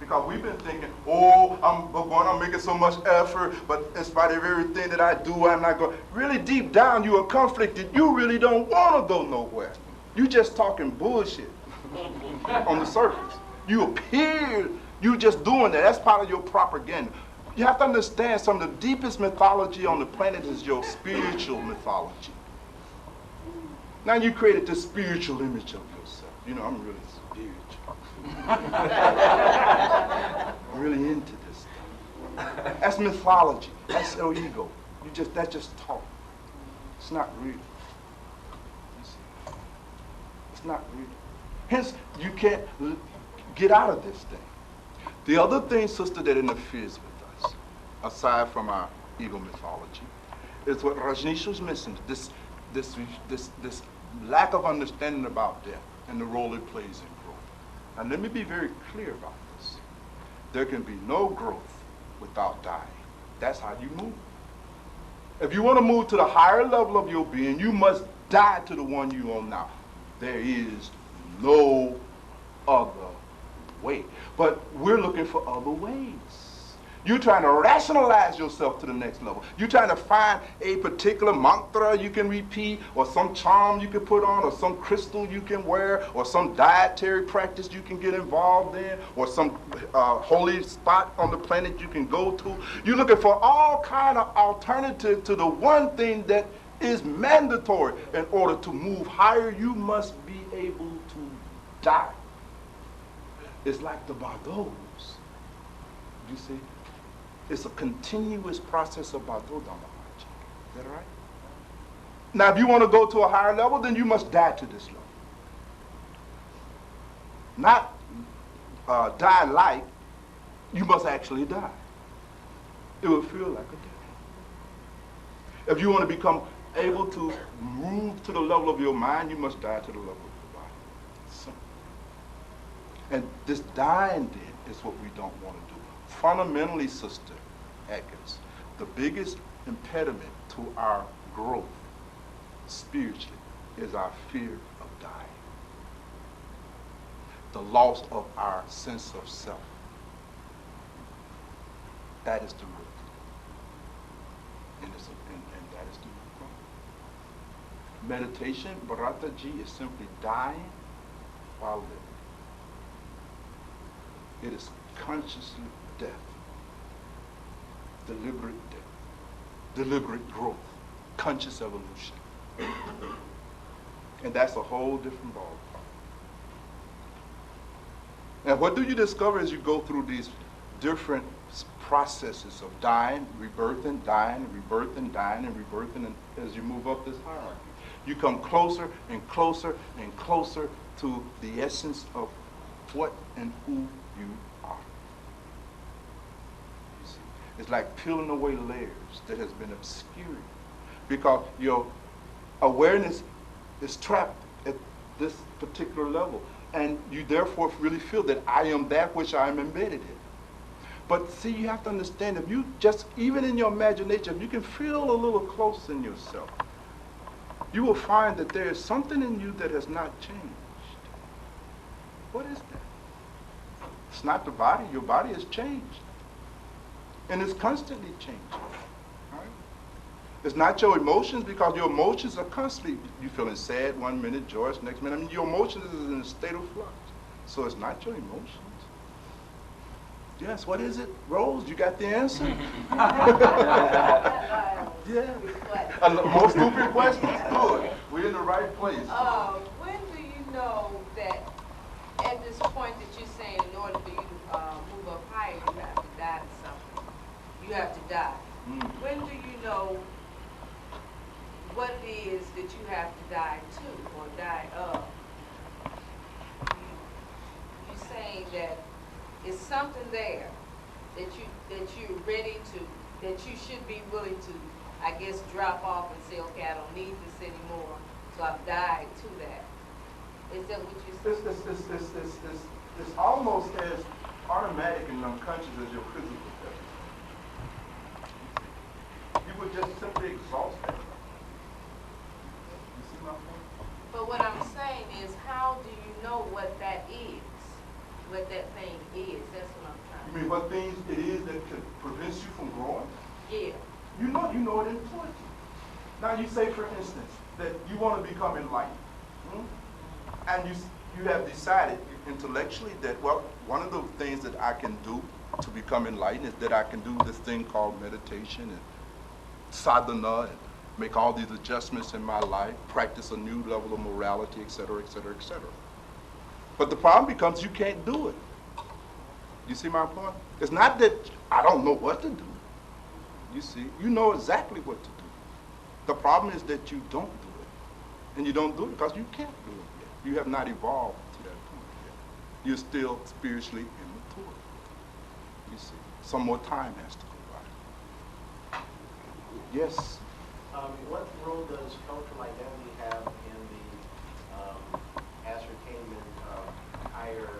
Because we've been thinking, oh, I'm making so much effort, but in spite of everything that I do, I'm not going. Really deep down, you are conflicted. You really don't want to go nowhere. You just talking bullshit on the surface. You appear, you just doing that. That's part of your propaganda. You have to understand some of the deepest mythology on the planet is your spiritual mythology. Now you created this spiritual image of yourself. You know, I'm really spiritual. I'm really into this stuff. That's mythology. That's your ego. That's just talk. It's not real. You see? It's not real. Hence, you can't get out of this thing. The other thing, sister, that interferes with us, aside from our ego mythology, is what Rajneesh was missing. This lack of understanding about death and the role it plays in growth. And let me be very clear about this. There can be no growth without dying. That's how you move. If you want to move to the higher level of your being, you must die to the one you are now. There is no other way. But we're looking for other ways. You're trying to rationalize yourself to the next level. You're trying to find a particular mantra you can repeat, or some charm you can put on, or some crystal you can wear, or some dietary practice you can get involved in, or some holy spot on the planet you can go to. You're looking for all kind of alternative to the one thing that is mandatory. In order to move higher, you must be able to die. It's like the bardos. You see? It's a continuous process of Bhagwan. Is that right? Now, if you want to go to a higher level, then you must die to this level. Not die like, you must actually die. It will feel like a death. If you want to become able to move to the level of your mind, you must die to the level of your body. Simple. And this dying then is what we don't want to do. Fundamentally, Sister Atkins, the biggest impediment to our growth spiritually is our fear of dying. The loss of our sense of self. That is the root. And that is the root problem. Meditation, Bharataji, is simply dying while living. It is consciously death. Deliberate death. Deliberate growth. Conscious evolution. And that's a whole different ballgame. And what do you discover as you go through these different processes of dying, rebirthing, dying, rebirthing, dying, and rebirthing, and as you move up this hierarchy? You come closer and closer and closer to the essence of what and who you are. You see, it's like peeling away layers that has been obscured because your awareness is trapped at this particular level, and you therefore really feel that I am that which I am embedded in. But see, you have to understand, if you just, even in your imagination, if you can feel a little close in yourself, you will find that there is something in you that has not changed. What is that? It's not the body. Your body has changed. And it's constantly changing. Right? It's not your emotions, because your emotions are constantly, you're feeling sad one minute, joyous next minute. I mean, your emotions is in a state of flux. So it's not your emotions. Yes, what is it? Rose, you got the answer? Yeah. More stupid questions? Good. We're in the right place. When do you know that at this point that you're saying in order for you to move up higher, you have to die to something? You have to die. When do you know what it is that you have to die to or die of? You're saying that it's something there that you're ready to, that you should be willing to, I guess, drop off and say, okay, I don't need this anymore, so I've died to that. Is that what you're saying? It's almost as automatic and unconscious as your physical death. You would just simply exhaust it. You see my point? But what I'm saying is, how do you know what that is? What that thing is? That's what I'm trying to. You mean what things it is that could prevent you from growing? Yeah. You know it intuitively. Now you say, for instance, that you want to become enlightened. And you have decided intellectually that, well, one of the things that I can do to become enlightened is that I can do this thing called meditation and sadhana and make all these adjustments in my life, practice a new level of morality, et cetera, et cetera, et cetera. But the problem becomes you can't do it. You see my point? It's not that I don't know what to do. You see, you know exactly what to do. The problem is that you don't do it. And you don't do it because you can't do it yet. You have not evolved to that point yet. You're still spiritually immature. You see, some more time has to go by. Yes? What role does cultural identity have in the ascertainment of higher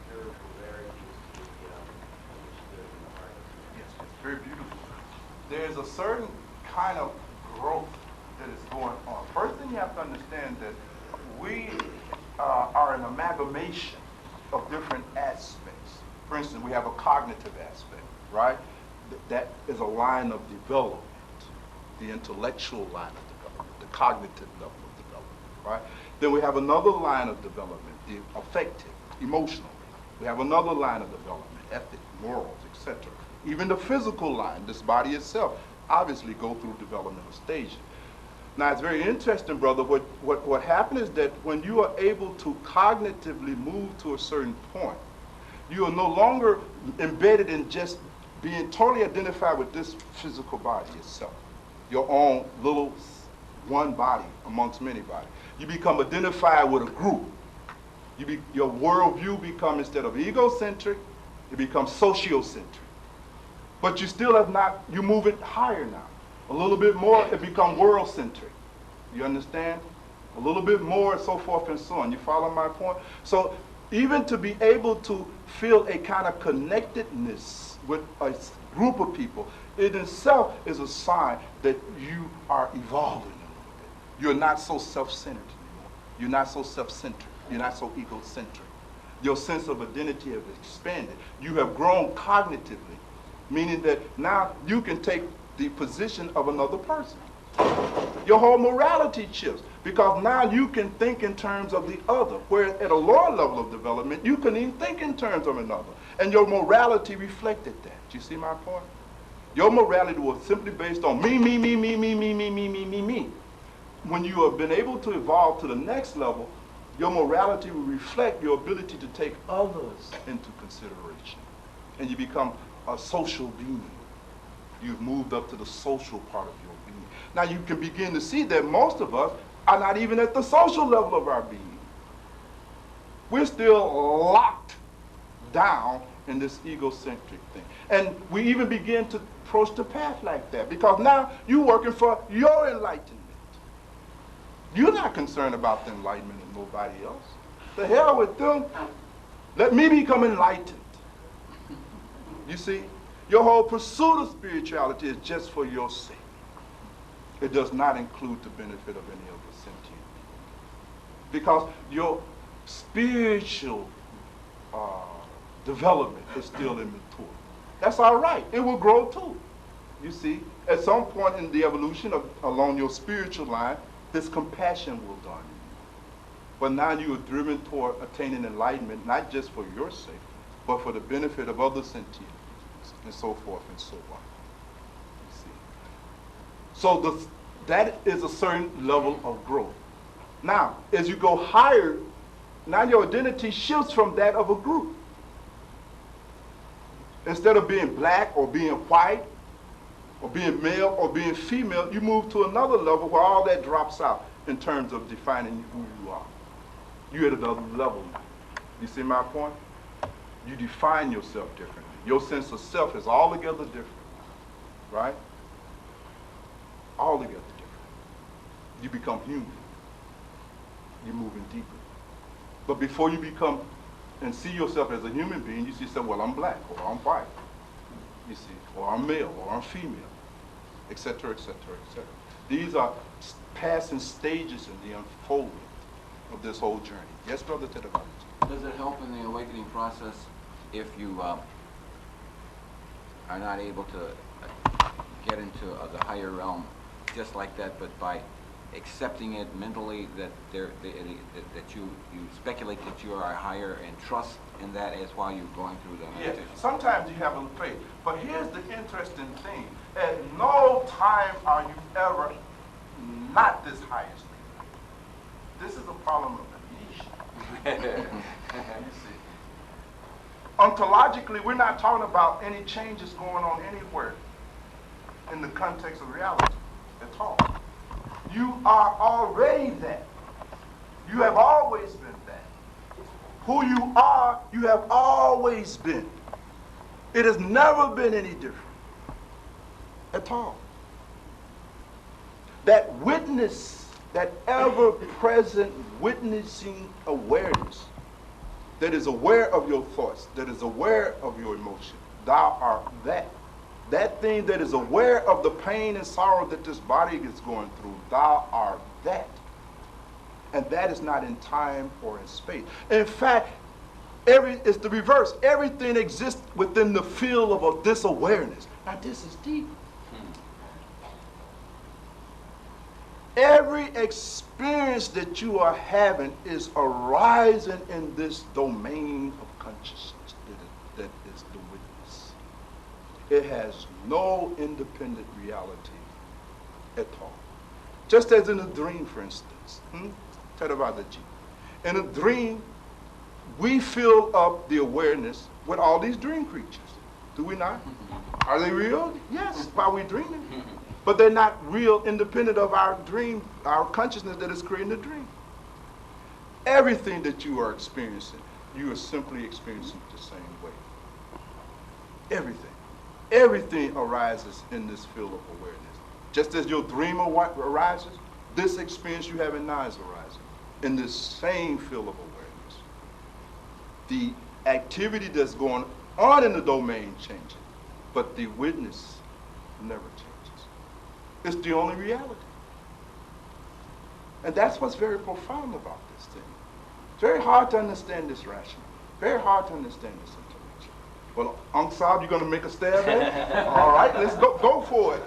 spiritual verities to be understood in the heart? Yes, it's very beautiful. There's a certain kind of growth that is going on. First thing you have to understand that we are an amalgamation of different aspects. For instance, we have a cognitive aspect, right? That is a line of development, the intellectual line of development, the cognitive level of development, right? Then we have another line of development, the affective, emotional. We have another line of development, ethic, morals, etc. Even the physical line, this body itself, obviously go through developmental stages. Now, it's very interesting, brother. What happened is that when you are able to cognitively move to a certain point, you are no longer embedded in just being totally identified with this physical body itself, your own little one body amongst many bodies. You become identified with a group. Your worldview becomes, instead of egocentric, it becomes sociocentric. But you still have not, you move it higher now. A little bit more, it becomes world-centric. You understand? A little bit more, and so forth and so on. You follow my point? So even to be able to feel a kind of connectedness with a group of people, it itself is a sign that you are evolving a little bit. You're not so self-centered anymore. You're not so self-centered. You're not so egocentric. Your sense of identity has expanded. You have grown cognitively, meaning that now you can take the position of another person. Your whole morality shifts because now you can think in terms of the other, whereas at a lower level of development, you couldn't even think in terms of another. And your morality reflected that. Do you see my point? Your morality was simply based on me, me, me, me, me, me, me, me, me, me, me. When you have been able to evolve to the next level, your morality will reflect your ability to take others into consideration. And you become a social being. You've moved up to the social part of your being. Now you can begin to see that most of us are not even at the social level of our being. We're still locked down in this egocentric thing. And we even begin to approach the path like that because now you're working for your enlightenment. You're not concerned about the enlightenment of nobody else. The hell with them. Let me become enlightened. You see, your whole pursuit of spirituality is just for your sake. It does not include the benefit of any of the sentient beings. Because your spiritual development is still immature. That's all right. It will grow too. You see, at some point in the evolution along your spiritual line, this compassion will dawn in you. But now you are driven toward attaining enlightenment, not just for your sake, but for the benefit of other sentient beings, and so forth and so on. You see. So that is a certain level of growth. Now, as you go higher, now your identity shifts from that of a group. Instead of being black or being white, or being male or being female, you move to another level where all that drops out in terms of defining who you are. You're at another level now. You see my point? You define yourself differently. Your sense of self is altogether different, right? Altogether different. You become human. You're moving deeper. But before you become and see yourself as a human being, you see yourself, well, I'm black, or I'm white. You see, or I'm male, or I'm female, etc., etc., etc. These are passing stages in the unfoldment of this whole journey. Yes, Brother Tedavati? Does it help in the awakening process if you are not able to get into the higher realm just like that, but by accepting it mentally that that you speculate that you are higher and trust in that as while you're going through the meditation? Yes, sometimes you have a faith. But here's the interesting thing. At no time are you ever not this highest thing. This is a problem of amnesia. You see. Ontologically, we're not talking about any changes going on anywhere in the context of reality at all. You are already that. You have always been that. Who you are, you have always been. It has never been any different at all. That witness, that ever-present witnessing awareness that is aware of your thoughts, that is aware of your emotion, thou art that. That thing that is aware of the pain and sorrow that this body is going through, thou art that. And that is not in time or in space. In fact, it's the reverse. Everything exists within the field of this awareness. Now this is deep. Every experience that you are having is arising in this domain of consciousness that is the witness. It has no independent reality at all. Just as in a dream, for instance. Theravadaji. In a dream, we fill up the awareness with all these dream creatures. Do we not? Are they real? Yes, while we're dreaming. but they're not real independent of our dream, our consciousness that is creating the dream. Everything that you are experiencing, you are simply experiencing it the same way. Everything. Everything arises in this field of awareness. Just as your dream arises, this experience you have in now is arising in this same field of awareness. The activity that's going on in the domain changes, but the witness never changes. It's the only reality. And that's what's very profound about this thing. It's very hard to understand this rationally. Very hard to understand this intellectually. Well, Unc Saab, you going to make a stab at it? All right, let's go for it.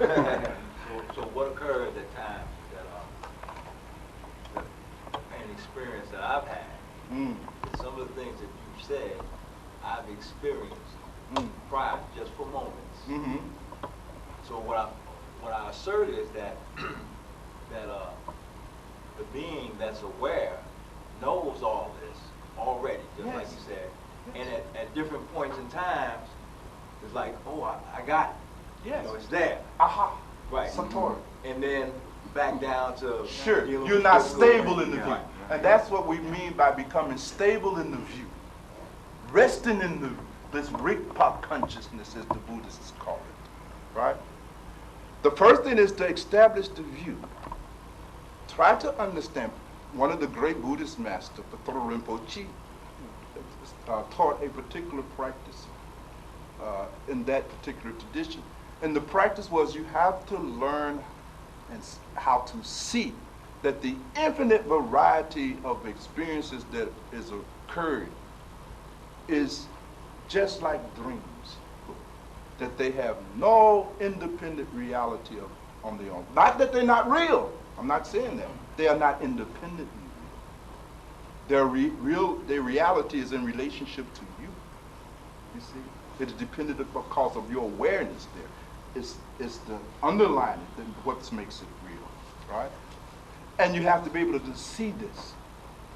So what occurred at the time that an experience that I've had, some of the things that you've said, I've experienced prior, just for moments. So what I assert is that the being that's aware knows all this already, just like you said. And at different points in times, it's like, oh, I got it. Yes. You know, it's there. Aha. Right. Satori. And then back down to Sure, dealing you're with not this stable little in the thing. view. Right. And that's what we mean by becoming stable in the view. Resting in this Rigpa consciousness, as the Buddhists call it. Right? The first thing is to establish the view. Try to understand. One of the great Buddhist masters, Patrul Rinpoche, taught a particular practice in that particular tradition. And the practice was you have to learn how to see that the infinite variety of experiences that is occurring is just like dreams, that they have no independent reality on their own. Not that they're not real. I'm not saying that. They are not independently real. Their reality is in relationship to you. You see, it is dependent because of your awareness there. It's the underlying what makes it real, right? And you have to be able to see this.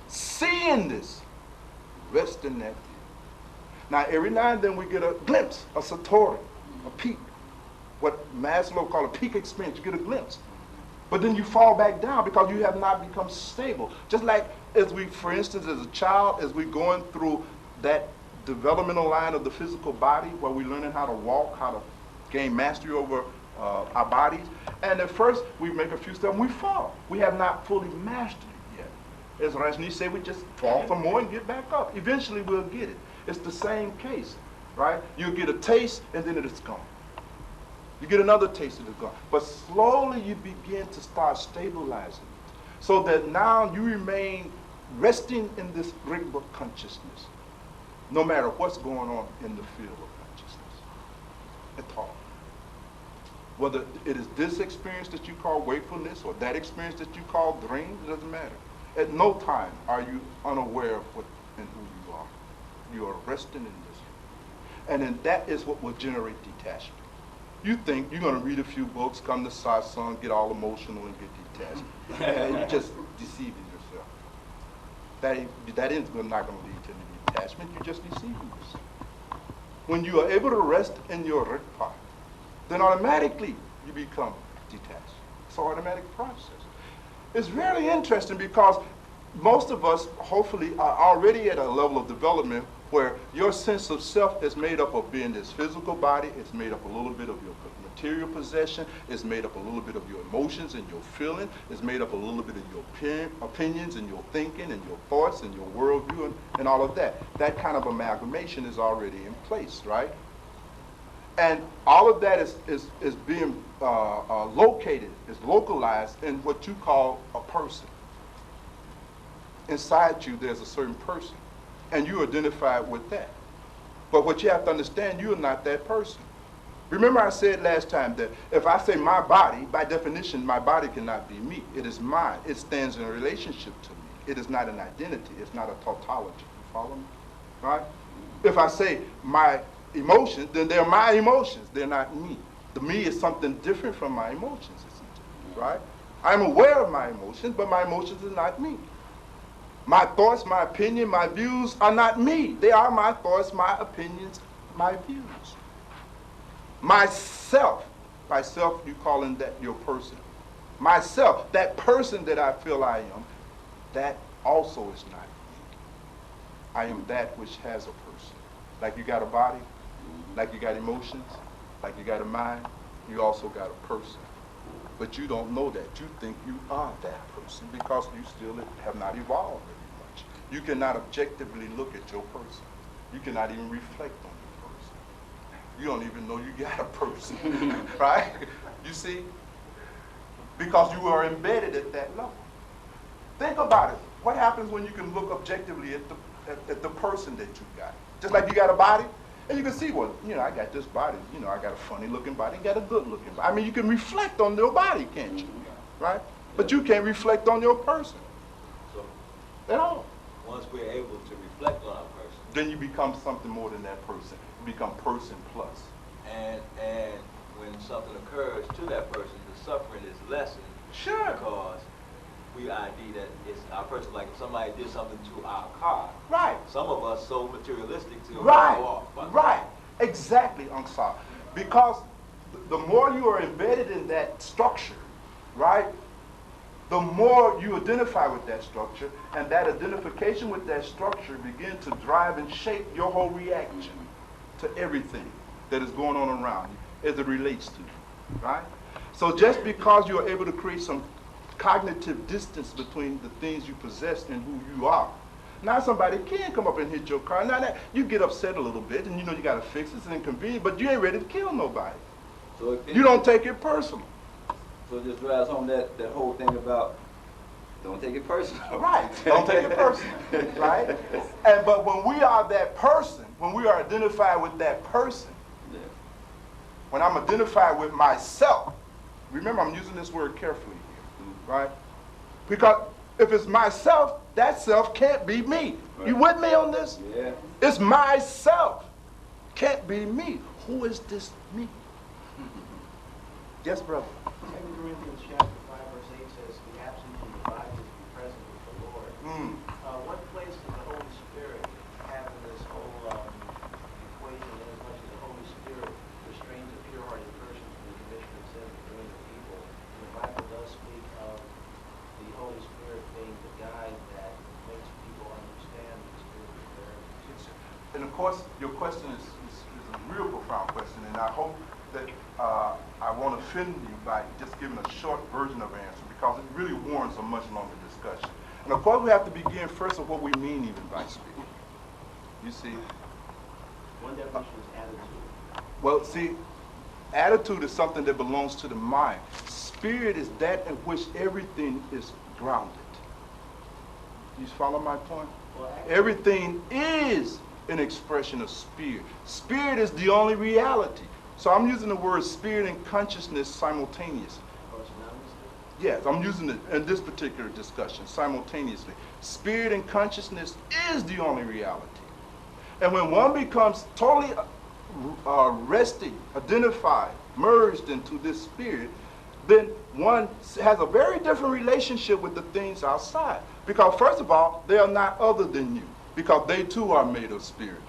Seeing this, rest in that view. Now, every now and then we get a glimpse, a satori, a peak. What Maslow called a peak experience, you get a glimpse. But then you fall back down because you have not become stable. Just like as we, for instance, as a child, as we're going through that developmental line of the physical body where we're learning how to walk, how to gain mastery over our bodies. And at first, we make a few steps and we fall. We have not fully mastered it yet. As Rajneesh said, we just fall some more and get back up. Eventually, we'll get it. It's the same case, right? You get a taste and then it is gone. You get another taste and it's gone. But slowly, you begin to start stabilizing it so that now you remain resting in this Rigpa consciousness, no matter what's going on in the field of consciousness at all. Whether it is this experience that you call wakefulness or that experience that you call dream, it doesn't matter. At no time are you unaware of what and who you are. You are resting in this. And then that is what will generate detachment. You think you're going to read a few books, come to satsang, get all emotional and get detached. And you're just deceiving yourself. That is not going to lead to any detachment. You're just deceiving yourself. When you are able to rest in your Rigpa, then automatically you become detached. It's an automatic process. It's really interesting because most of us, hopefully, are already at a level of development where your sense of self is made up of being this physical body, it's made up a little bit of your material possession, it's made up a little bit of your emotions and your feeling, it's made up a little bit of your opinions and your thinking and your thoughts and your worldview and all of that. That kind of amalgamation is already in place, right? And all of that is being located, is localized in what you call a person. Inside you, there's a certain person, and you identify with that. But what you have to understand, you are not that person. Remember I said last time that if I say my body, by definition, my body cannot be me. It is mine. It stands in a relationship to me. It is not an identity. It's not a tautology. You follow me? Right? If I say my emotions, then they're my emotions. They're not me. The me is something different from my emotions, isn't it? Right? I'm aware of my emotions, but my emotions are not me. My thoughts, my opinion, my views are not me. They are my thoughts, my opinions, my views. Myself By self, you calling that your person. Myself, that person that I feel I am, that also is not me. I am that which has a person. Like you got a body, like you got emotions, like you got a mind, you also got a person. But you don't know that. You think you are that person because you still have not evolved very much. You cannot objectively look at your person. You cannot even reflect on your person. You don't even know you got a person, right? You see? Because you are embedded at that level. Think about it. What happens when you can look objectively at the person that you got? Just like you got a body, and you can see, well, I got this body. I got a funny looking body, got a good looking body. I mean, you can reflect on your body, can't you? Right? But you can't reflect on your person So at all. once we're able to reflect on our person, Then you become something more than that person. You become person plus. and when something occurs to that person, the suffering is lessened. Sure. Because we ID that it's our person. Like if somebody did something to our car, Right. some of us so materialistic to Right, go off. right, exactly, Ansar. Because the more you are embedded in that structure, right, the more you identify with that structure, and that identification with that structure begin to drive and shape your whole reaction to everything that is going on around you as it relates to you, right? So just because you are able to create some cognitive distance between the things you possess and who you are, now somebody can come up and hit your car. Now that you get upset a little bit, and you got to fix it. It's inconvenient, but you ain't ready to kill nobody. So You don't take it personal. So it just drives home that whole thing about don't take it personal. Right. Don't take it personal. Right? But when we are that person, when we are identified with that person, Yeah. when I'm identified with myself, remember I'm using this word carefully here, right? Because if it's myself, that self can't be me. Right. You with me on this? Yeah. It's myself. Can't be me. Who is this me? Yes, brother. 2 Corinthians chapter 5, verse 8 says, the absence of the body is to be present with the Lord. What place does the Holy Spirit have in this whole equation, in as much as the Holy Spirit restrains a pure-hearted person from the commission of sin between the people? And the Bible does speak of the Holy Spirit being the guide that makes people understand the Spirit of clarity. And of course, your question is a real profound question, and I hope that I won't offend you by just giving a short version of an answer, because it really warrants a much longer discussion. And of course, we have to begin first of what we mean even by spirit. You see? One definition is attitude. Well, see, attitude is something that belongs to the mind. Spirit is that in which everything is grounded. You follow my point? Well, actually, Everything is an expression of spirit. Spirit is the only reality. So I'm using the word spirit and consciousness simultaneously. Yes, I'm using it in this particular discussion simultaneously. Spirit and consciousness is the only reality. And when one becomes totally rested, identified, merged into this spirit, then one has a very different relationship with the things outside. Because first of all, they are not other than you, because they too are made of spirit.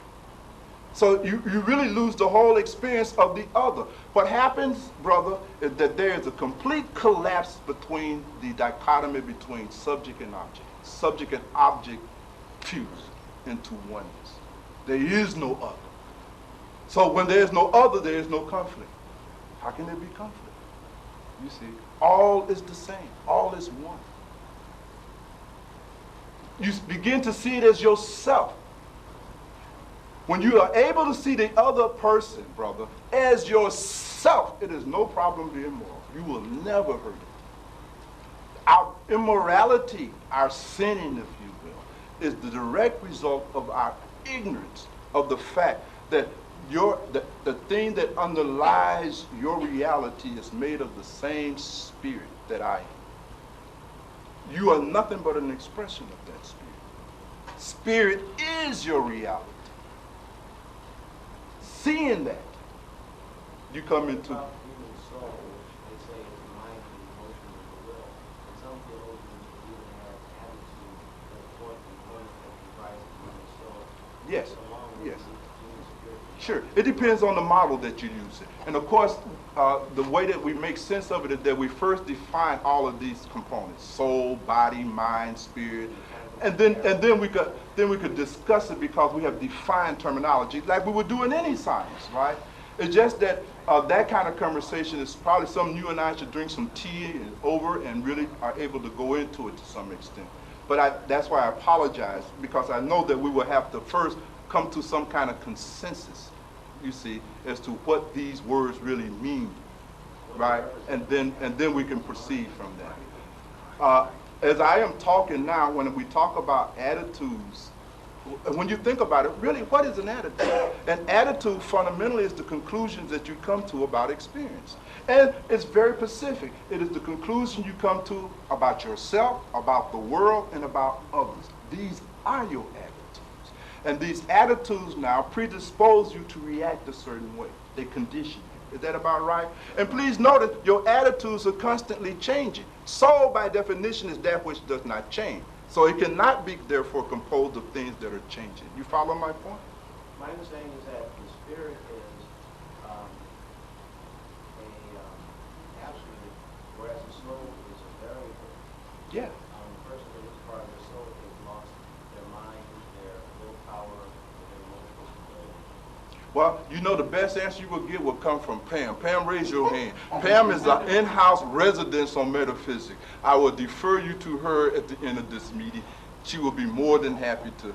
So you really lose the whole experience of the other. What happens, brother, is that there is a complete collapse between the dichotomy between subject and object. Subject and object fuse into oneness. There is no other. So when there is no other, there is no conflict. How can there be conflict? You see, all is the same. All is one. You begin to see it as yourself. When you are able to see the other person, brother, as yourself, it is no problem being moral. You will never hurt it. Our immorality, our sinning, if you will, is the direct result of our ignorance of the fact that the thing that underlies your reality is made of the same spirit that I am. You are nothing but an expression of that spirit. Spirit is your reality. Seeing that, you come into... About the human soul, which they say is the mind, the emotion, and the will. And some theologians believe it has attitude that the fourth component that comprises the human soul. Yes, Along with yes. the human spirit. Sure. It depends on the model that you use it. And of course, the way that we make sense of it is that we first define all of these components: soul, body, mind, spirit, and then we could discuss it because we have defined terminology like we would do in any science, right? It's just that that kind of conversation is probably something you and I should drink some tea over and really are able to go into it to some extent. But that's why I apologize, because I know that we will have to first come to some kind of consensus, you see, as to what these words really mean, right? And then we can proceed from that. As I am talking now, when we talk about attitudes, when you think about it, really, what is an attitude? An attitude fundamentally is the conclusions that you come to about experience. And it's very specific. It is the conclusion you come to about yourself, about the world, and about others. These are your attitudes. And these attitudes now predispose you to react a certain way. They condition you. Is that about right? And please notice, your attitudes are constantly changing. Soul, by definition, is that which does not change. So it cannot be, therefore, composed of things that are changing. You follow my point? My understanding is that the spirit is absolute, whereas the soul is a variable. Yeah. The person that is part of the soul has lost their mind, their willpower, their emotional stability. Well, you know, the best answer you will get will come from Pam. Pam, raise your hand. Pam is an in-house residence on metaphysics. I will defer you to her at the end of this meeting. She will be more than happy to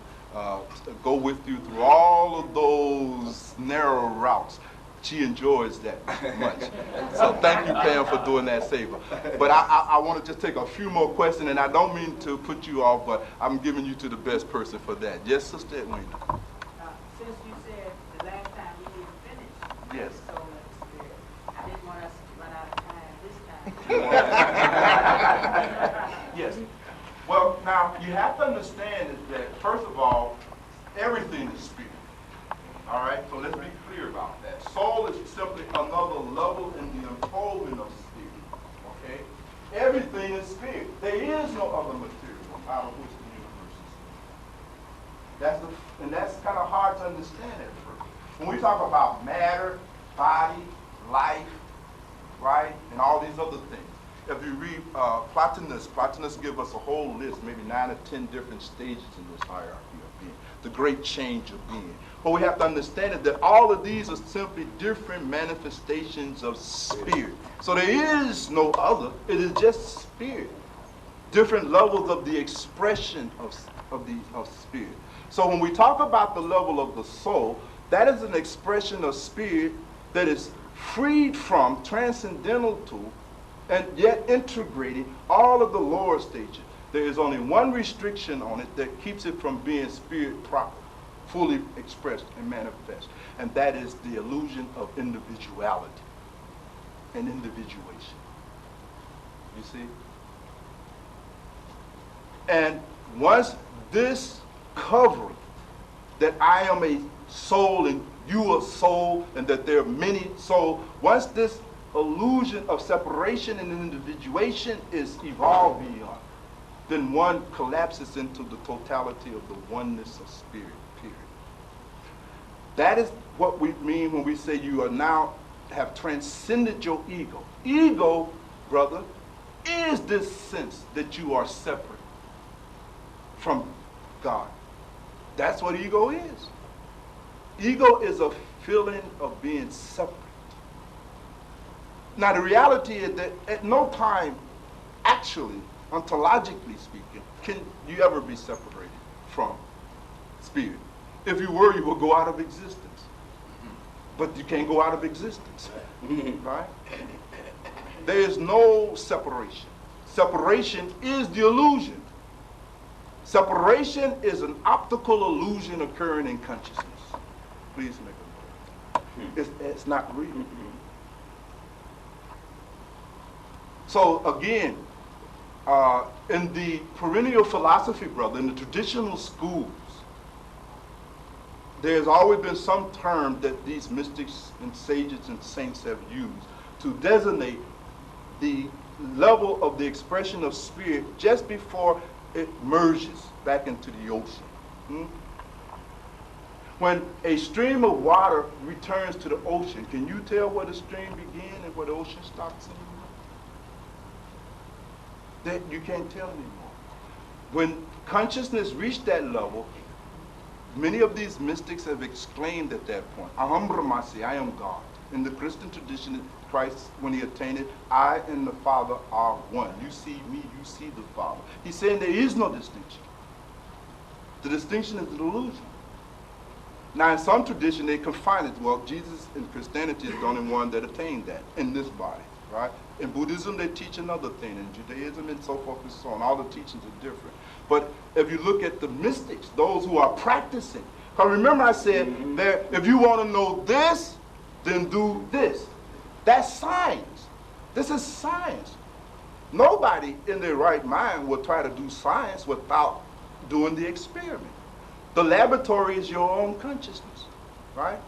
go with you through all of those narrow routes. She enjoys that much. So thank you, Pam, for doing that favor. But I want to just take a few more questions, and I don't mean to put you off, but I'm giving you to the best person for that. Yes, Sister Edwina. Since you said the last time we didn't finish. Yes. So I didn't want us to run out of time this time. Yes. Well, now, you have to understand is that, first of all, everything is spirit. All right? So let's be clear about that. Soul is simply another level in the unfoldment of spirit. Okay? Everything is spirit. There is no other material out of which the universe is made. And that's kind of hard to understand at first. When we talk about matter, body, life, right, and all these other things, if you read Plotinus gives us a whole list, maybe 9 or 10 different stages in this hierarchy of being, the great change of being. What we have to understand is that all of these are simply different manifestations of spirit. So there is no other. It is just spirit. Different levels of the expression of spirit. So when we talk about the level of the soul, that is an expression of spirit that is freed from, transcendental to, and yet integrating all of the lower stages. There is only one restriction on it that keeps it from being spirit proper, fully expressed and manifest, and that is the illusion of individuality and individuation. You see? And once this covering, that I am a soul and you a soul, and that there are many souls, once this illusion of separation and individuation is evolved beyond, then one collapses into the totality of the oneness of spirit, period. That is what we mean when we say you are now have transcended your ego. Ego, brother, is this sense that you are separate from God. That's what ego is. Ego is a feeling of being separate. Now, the reality is that at no time, actually, ontologically speaking, can you ever be separated from spirit. If you were, you would go out of existence. But you can't go out of existence, right? There is no separation. Separation is the illusion. Separation is an optical illusion occurring in consciousness. Please make a note. It's not real. So again, in the perennial philosophy, brother, in the traditional schools, there's always been some term that these mystics and sages and saints have used to designate the level of the expression of spirit just before it merges back into the ocean. When a stream of water returns to the ocean, can you tell where the stream began and where the ocean stops anymore? That you can't tell anymore. When consciousness reached that level, many of these mystics have exclaimed at that point, Aham Brahmasi, I am God. In the Christian tradition, Christ, when he attained it, I and the Father are one. You see me, you see the Father. He's saying there is no distinction. The distinction is an illusion. Now, in some tradition, they confine it. Well, Jesus in Christianity is the only one that attained that in this body, right? In Buddhism, they teach another thing. In Judaism and so forth and so on, all the teachings are different. But if you look at the mystics, those who are practicing, because remember I said, that if you want to know this, then do this. That's science. This is science. Nobody in their right mind will try to do science without doing the experiment. The laboratory is your own consciousness, right?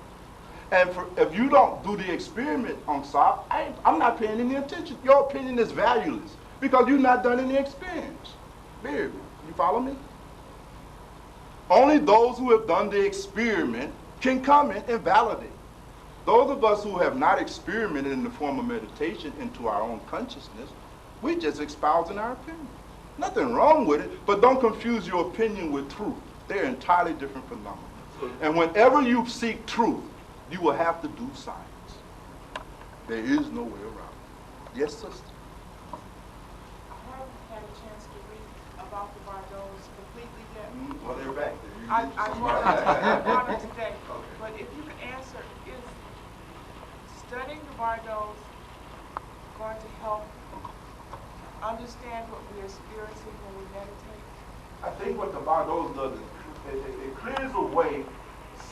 And if you don't do the experiment on SOP, I'm not paying any attention. Your opinion is valueless because you've not done any experience. Period. You follow me? Only those who have done the experiment can come in and validate. Those of us who have not experimented in the form of meditation into our own consciousness, we just espousing our opinion. Nothing wrong with it, but don't confuse your opinion with truth. They're entirely different phenomena. And whenever you seek truth, you will have to do science. There is no way around it. Yes, sister? I haven't had a chance to read about the Bardos completely yet. Well, they're back. I brought it today. But if you could answer, is studying the Bardos going to help understand what we are experiencing when we meditate? I think what the Bardos does is it clears away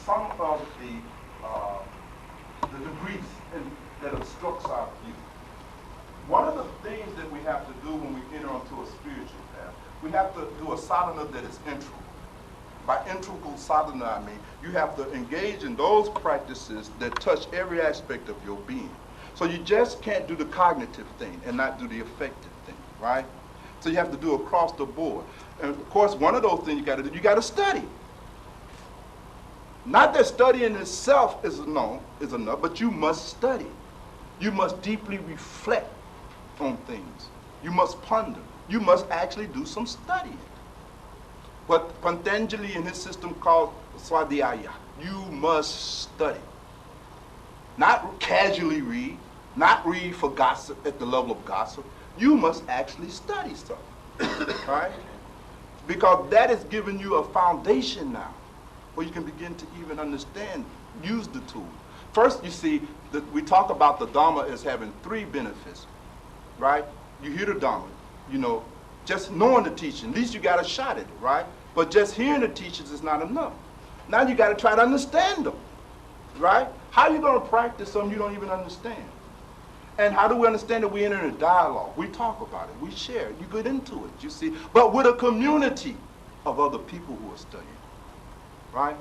some of the debris that obstructs our view. One of the things that we have to do when we enter onto a spiritual path, we have to do a sadhana that is integral. By integral sadhana, I mean you have to engage in those practices that touch every aspect of your being. So you just can't do the cognitive thing and not do the affective thing, right? So you have to do across the board. And of course, one of those things you got to do, you got to study. Not that studying itself is enough, but you must study. You must deeply reflect on things. You must ponder. You must actually do some studying. What Patanjali in his system called Swadhyaya, you must study. Not casually read, not read for gossip at the level of gossip. You must actually study something, right? Because that is giving you a foundation now where you can begin to even understand, use the tool. First, you see, that we talk about the Dharma as having 3 benefits, right? You hear the Dharma, just knowing the teaching, at least you got a shot at it, right? But just hearing the teachings is not enough. Now you got to try to understand them, right? How are you going to practice something you don't even understand? And how do we understand that? We enter in a dialogue. We talk about it. We share it. You get into it, you see. But with a community of other people who are studying, right?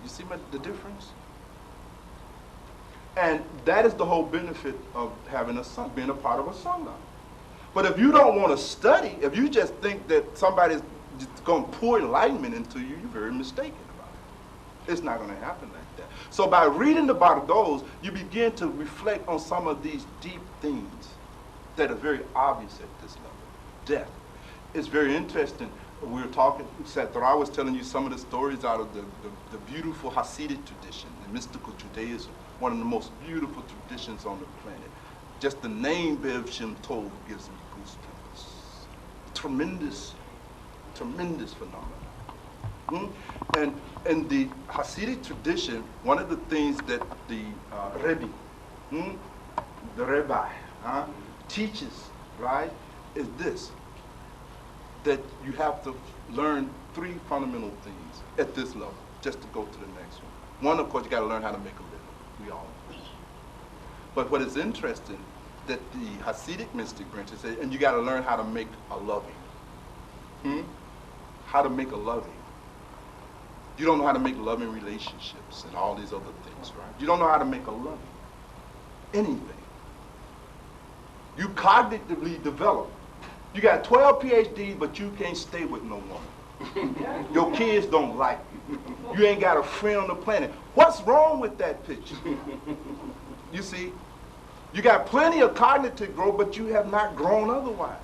You see the difference? And that is the whole benefit of having being a part of a sangha. But if you don't want to study, if you just think that somebody's just going to pour enlightenment into you, you're very mistaken about it. It's not going to happen like that. So by reading the Bardos, you begin to reflect on some of these deep things that are very obvious at this level. Death. It's very interesting. We were talking, Satra was telling you some of the stories out of the beautiful Hasidic tradition, the mystical Judaism, one of the most beautiful traditions on the planet. Just the name Bev Shem Tov gives me goosebumps. Tremendous phenomenon. And in the Hasidic tradition, one of the things that the Rebbe, the Rabbi, teaches, right, is this, that you have to learn 3 fundamental things at this level, just to go to the next one. One, of course, you got to learn how to make a living. We all know. But what is interesting, that the Hasidic mystic branches say, and you got to learn how to make a loving. How to make a loving. You don't know how to make loving relationships and all these other things, right? You don't know how to make a loving anything. You cognitively develop. You got 12 PhDs, but you can't stay with no woman. Your kids don't like you. You ain't got a friend on the planet. What's wrong with that picture? You see, you got plenty of cognitive growth, but you have not grown otherwise.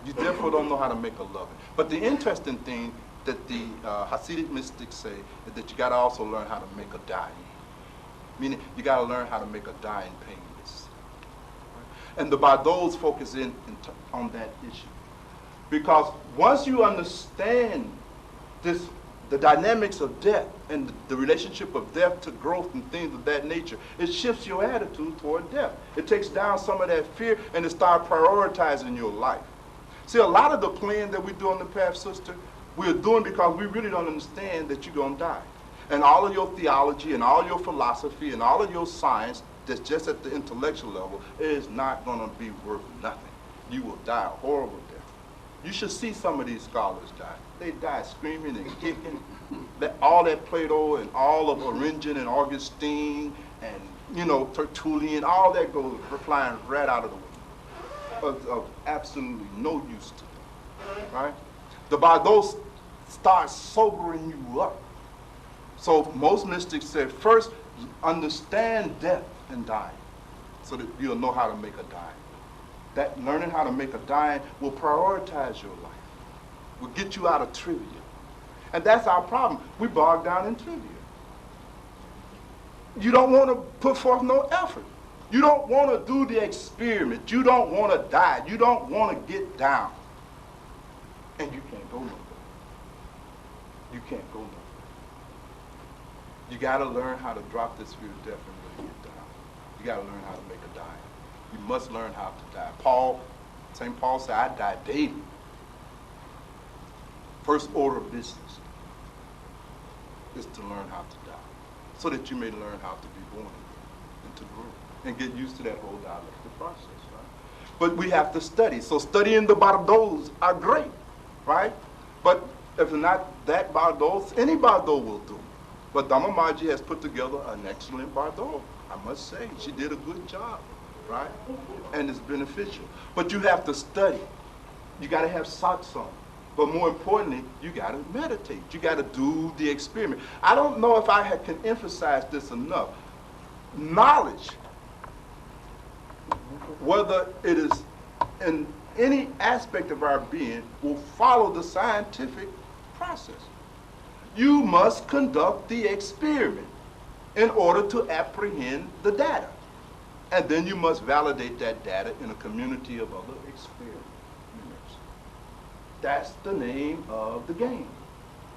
You therefore don't know how to make a loving. But the interesting thing that the Hasidic mystics say is that you got to also learn how to make a dying. Meaning, you got to learn how to make a dying painless. And the Bardos focus on that issue. Because once you understand the dynamics of death and the relationship of death to growth and things of that nature, it shifts your attitude toward death. It takes down some of that fear and it starts prioritizing your life. See, a lot of the plan that we do on the path, sister, we're doing because we really don't understand that you're going to die. And all of your theology and all your philosophy and all of your science that's just at the intellectual level is not going to be worth nothing. You will die a horrible death. You should see some of these scholars die. They die screaming and kicking. All that Plato and all of Origen and Augustine and, Tertullian, all that goes flying right out of the window. Of absolutely no use to them, right? The Bardos start sobering you up. So most mystics say, first, understand death and dying so that you'll know how to make a dying. That learning how to make a dying will prioritize your life, will get you out of trivia. And that's our problem. We bog down in trivia. You don't want to put forth no effort. You don't want to do the experiment. You don't want to die. You don't want to get down. And you can't go nowhere. You can't go nowhere. You got to learn how to drop this fear of death and really get down. You got to learn how to make a die. You must learn how to die. St. Paul said, I die daily. First order of business is to learn how to die, so that you may learn how to be born into the world and get used to that whole dialectic process, right? But we have to study. So studying the Bardos are great, right? But if not that Bardos, any Bardo will do. But Dhamma Maji has put together an excellent Bardo, I must say. She did a good job, right? And it's beneficial. But you have to study. You got to have satsang. But more importantly, you got to meditate. You got to do the experiment. I don't know if I can emphasize this enough. Knowledge, whether it is in any aspect of our being, will follow the scientific process. You must conduct the experiment in order to apprehend the data. And then you must validate that data in a community of other experiments. That's the name of the game.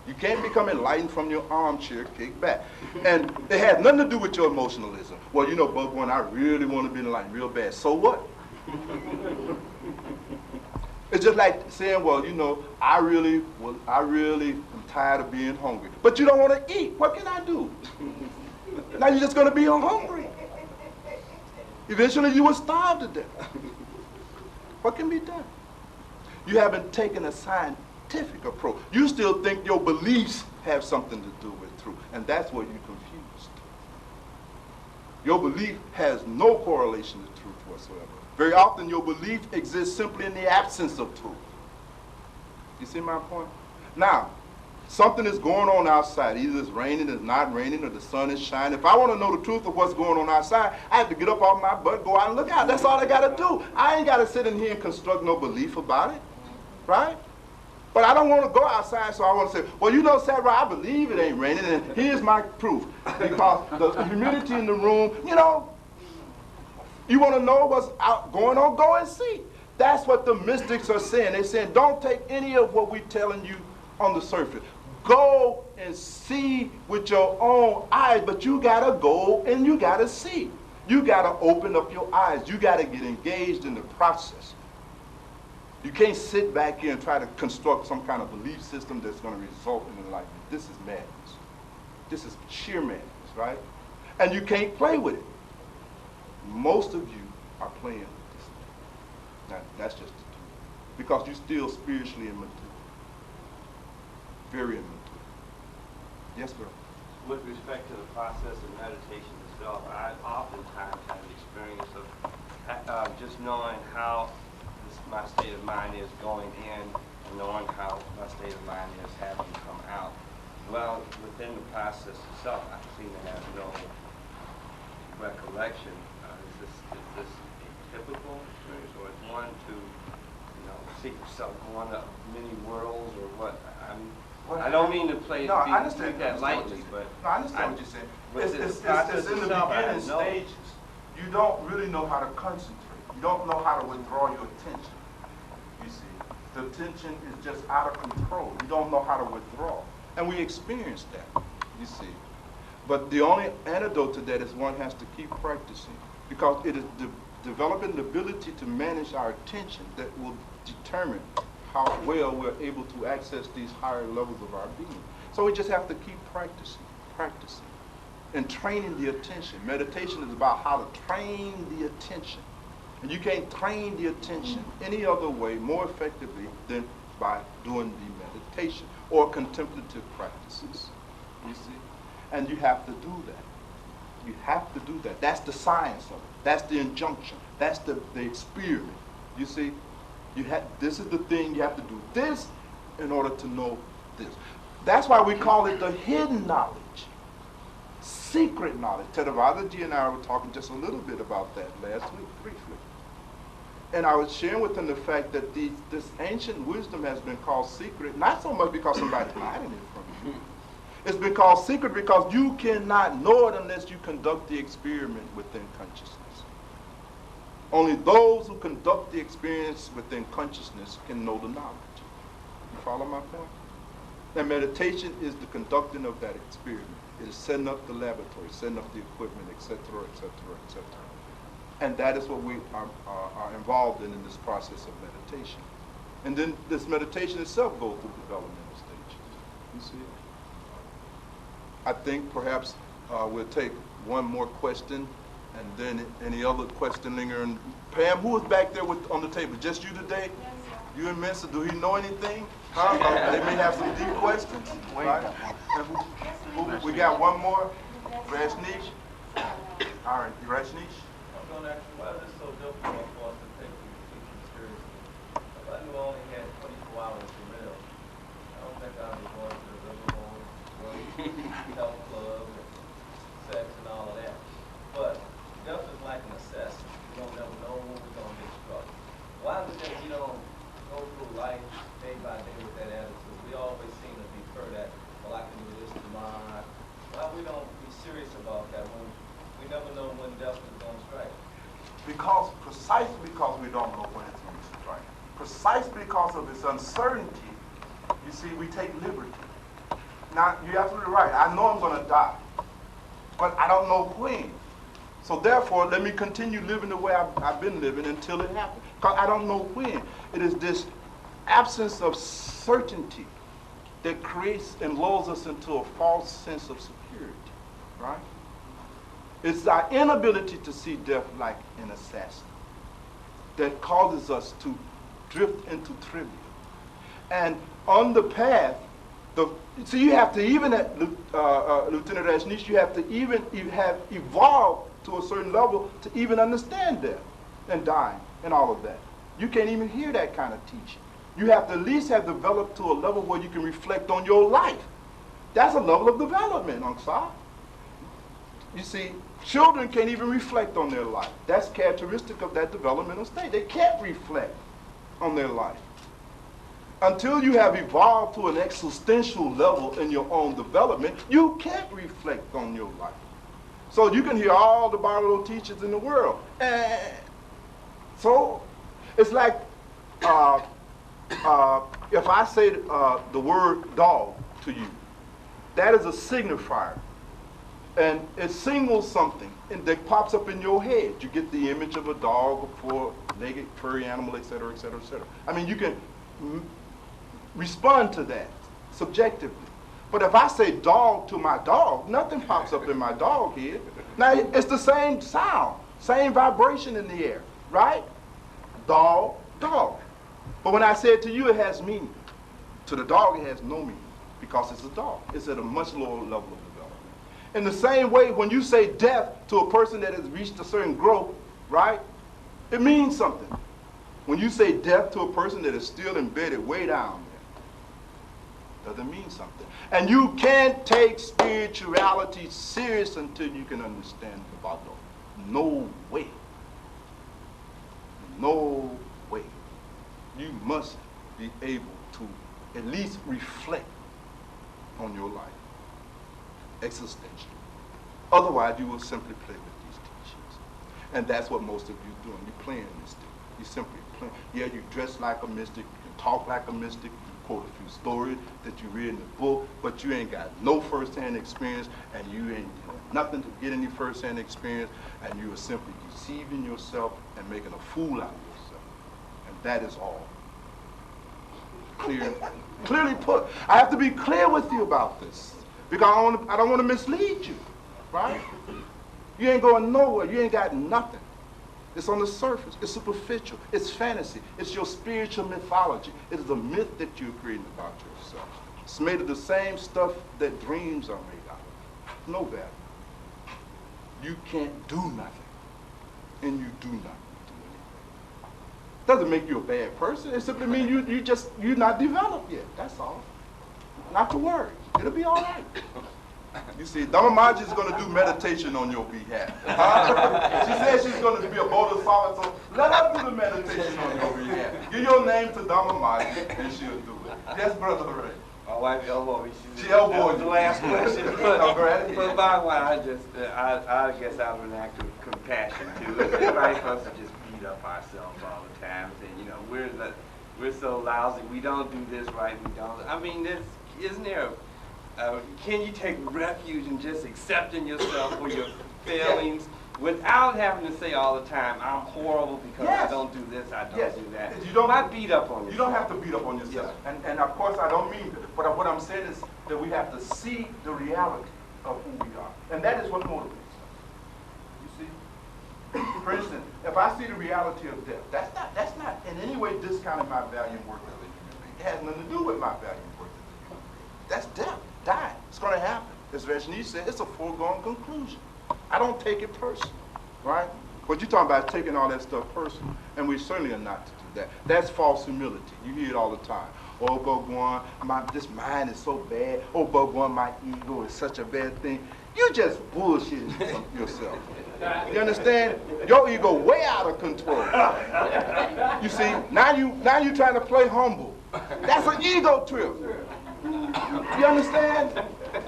You can't become enlightened from your armchair kick back. And it has nothing to do with your emotionalism. Well, Bhagwan, I really want to be enlightened real bad. So what? It's just like saying, well, I really am tired of being hungry. But you don't want to eat. What can I do? Now you're just going to be hungry. Eventually you will starve to death. What can be done? You haven't taken a scientific approach. You still think your beliefs have something to do with truth, and that's where you're confused. Your belief has no correlation to truth whatsoever. Very often your belief exists simply in the absence of truth. You see my point? Now, something is going on outside. Either it's raining, it's not raining, or the sun is shining. If I want to know the truth of what's going on outside, I have to get up off my butt, go out and look out. That's all I got to do. I ain't got to sit in here and construct no belief about it. Right? But I don't want to go outside, so I want to say, well, Sarah, I believe it ain't raining, and here's my proof. Because the humidity in the room, you want to know what's going on, go and see. That's what the mystics are saying. They're saying, don't take any of what we're telling you on the surface. Go and see with your own eyes, but you got to go and you got to see. You got to open up your eyes. You got to get engaged in the process. You can't sit back here and try to construct some kind of belief system that's going to result in enlightenment. This is madness. This is sheer madness, right? And you can't play with it. Most of you are playing with this. Now, that's just the truth. Because you're still spiritually immature. Very immature. Yes, sir? With respect to the process of meditation itself, I oftentimes have the experience of just knowing how my state of mind is going in and knowing how my state of mind is having come out. Well, within the process itself, I seem to have no recollection. Is this a typical experience, or is one to, seek yourself one of many worlds, or what? I don't mean to play No, I take understand. that lightly, but No, I understand what you're saying. with It's the process in the itself, I beginning know. stages. You don't really know how to concentrate. You don't know how to withdraw your attention. You see, the attention is just out of control. You don't know how to withdraw. And we experience that, you see. But the only antidote to that is one has to keep practicing, because it is developing the ability to manage our attention that will determine how well we're able to access these higher levels of our being. So we just have to keep practicing, and training the attention. Meditation is about how to train the attention. And you can't train the attention any other way more effectively than by doing the meditation or contemplative practices, you see? And you have to do that. You have to do that. That's the science of it. That's the injunction. That's the experiment. You see? This is the thing, you have to do this in order to know this. That's why we call it the hidden knowledge, secret knowledge. Theravadaji and I were talking just a little bit about that last week, briefly. And I was sharing with them the fact that this ancient wisdom has been called secret, not so much because somebody's hiding it from you. It's been called secret because you cannot know it unless you conduct the experiment within consciousness. Only those who conduct the experience within consciousness can know the knowledge. You follow my point? And meditation is the conducting of that experiment. It is setting up the laboratory, setting up the equipment, etc., etc., etc. And that is what we are involved in this process of meditation. And then this meditation itself goes through developmental stages. You see? I think perhaps we'll take one more question, and then any other question lingering. Pam, who is back there on the table? Just you today? Yes, sir. You and Mensa, do he know anything? Huh? They may have some deep questions. Right? And we got one more. Rajneesh? All right, Rajneesh? I'm going to ask you, why is it so difficult for us to take these teachings seriously? If I knew I only had 24 hours to live, I don't think I'd be going to the river home, health club, and sex and all of that. But death is like an assessment. We don't never know when we're going to get struck. Why is it that we don't go through life day by day with that attitude? We always seem to defer that, well, I can do this tomorrow. Why we don't be serious about that when we never know when death is going to strike? Precisely because we don't know when it's going to strike. Precisely because of this uncertainty, you see, we take liberty. Now, you're absolutely right. I know I'm going to die, but I don't know when. So therefore, let me continue living the way I've been living until it happens. Because I don't know when. It is this absence of certainty that creates and lulls us into a false sense of security, right? It's our inability to see death like an assassin that causes us to drift into trivia. And on the path, so you have to, even at Lieutenant Rajneesh, you have to even have evolved to a certain level to even understand death and dying and all of that. You can't even hear that kind of teaching. You have to at least have developed to a level where you can reflect on your life. That's a level of development, Angsar. You see, children can't even reflect on their life. That's characteristic of that developmental state. They can't reflect on their life. Until you have evolved to an existential level in your own development, you can't reflect on your life. So you can hear all the Barlow teachers in the world. So it's like if I say the word dog to you, that is a signifier. And it signals something and that pops up in your head. You get the image of a dog, a four-legged furry animal, et cetera, et cetera, et cetera. I mean, you can respond to that subjectively. But if I say dog to my dog, nothing pops up in my dog head. Now, it's the same sound, same vibration in the air, right? Dog, dog. But when I say it to you, it has meaning. To the dog, it has no meaning because it's a dog. It's at a much lower level of development. In the same way, when you say death to a person that has reached a certain growth, right, it means something. When you say death to a person that is still embedded way down there, doesn't mean something. And you can't take spirituality serious until you can understand the Bhagwan. No way. No way. You must be able to at least reflect on your life existentially. Otherwise, you will simply play with these teachings. And that's what most of you are doing. You're playing this thing. You simply playing. Yeah, you dress like a mystic. You can talk like a mystic. You quote a few stories that you read in the book, but you ain't got no first-hand experience, and you ain't doing nothing to get any first-hand experience, and you are simply deceiving yourself and making a fool out of yourself. And that is all. Clearly put. I have to be clear with you about this, because I don't want to mislead you, right? You ain't going nowhere. You ain't got nothing. It's on the surface. It's superficial. It's fantasy. It's your spiritual mythology. It is a myth that you're creating about yourself. It's made of the same stuff that dreams are made out of. No value. You can't do nothing, and you do not do anything. Doesn't make you a bad person. It simply means you're not developed yet. That's all. Not to worry. It'll be all right. You see, Dhamma Maji is going to do meditation on your behalf. She said she's going to be a bodhisattva, so let her do the meditation on your behalf. Give your name to Dhamma Maji, and she'll do it. Yes, Brother Ray. My wife elbowed me. She elbowed you. The last question. But Bhagwan, I guess out of an act of compassion too. It's right for us to just beat up ourselves all the time, saying, we're so lousy. We don't do this right. We don't. I mean, isn't there? Can you take refuge in just accepting yourself for your failings without having to say all the time, I'm horrible because I don't do this, I don't do that? You don't Why beat up on yourself? You don't have to beat up on yourself. And of course, I don't mean, but what I'm saying is that we have to see the reality of who we are. And that is what motivates us. You see? For instance, if I see the reality of death, that's not in any way discounting my value and worth as a human being. It has nothing to do with my value and worth as a human being. That's death. Die. It's going to happen. As Rajneesh said, it's a foregone conclusion. I don't take it personal, right? What you're talking about is taking all that stuff personal, and we certainly are not to do that. That's false humility. You hear it all the time. Oh, Bhagwan, this mind is so bad. Oh, Bhagwan, my ego is such a bad thing. You just bullshitting yourself. You understand? Your ego way out of control. You see, now you trying to play humble. That's an ego trip. You understand?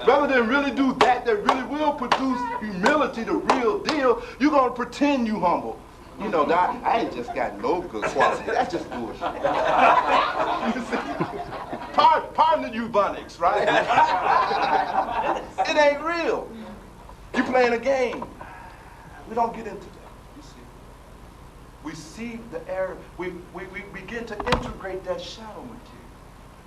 Rather than really do that really will produce humility, the real deal, you're going to pretend you humble. You know, I ain't just got no good quality. That's just bullshit. You see? Pardon the eubonics, right? It ain't real. You playing a game. We don't get into that, you see. We see the error. We begin to integrate that shadow material.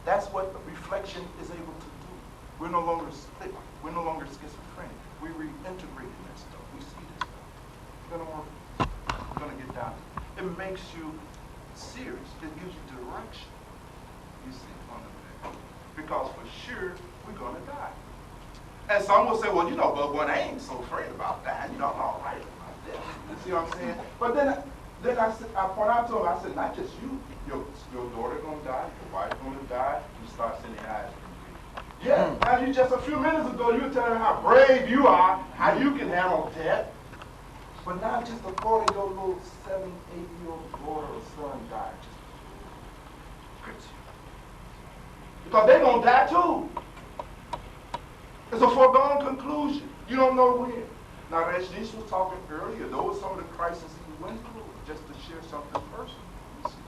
That's what reflection is able to do. We're no longer split. We're no longer schizophrenic. We're reintegrating that stuff. We see this stuff. We're going to get down. It makes you serious. It gives you direction. You see, on the back. Because for sure, we're going to die. And some will say, well, Bhagwan, I ain't so afraid about that. I'm all right about this. You see what I'm saying? But then I point out to him, I said, not just you. Your daughter going to die. Your wife going to die. You start sending eyes from you. Yeah, now you just a few minutes ago, you were telling me how brave you are, how you can handle death. But now just the thought of your little 7, 8-year-old daughter or son died just hurts you. Because they're going to die too. It's a foregone conclusion. You don't know when. Now, Rajneesh was talking earlier. Those were some of the crises he went through, just to share something personal. You see.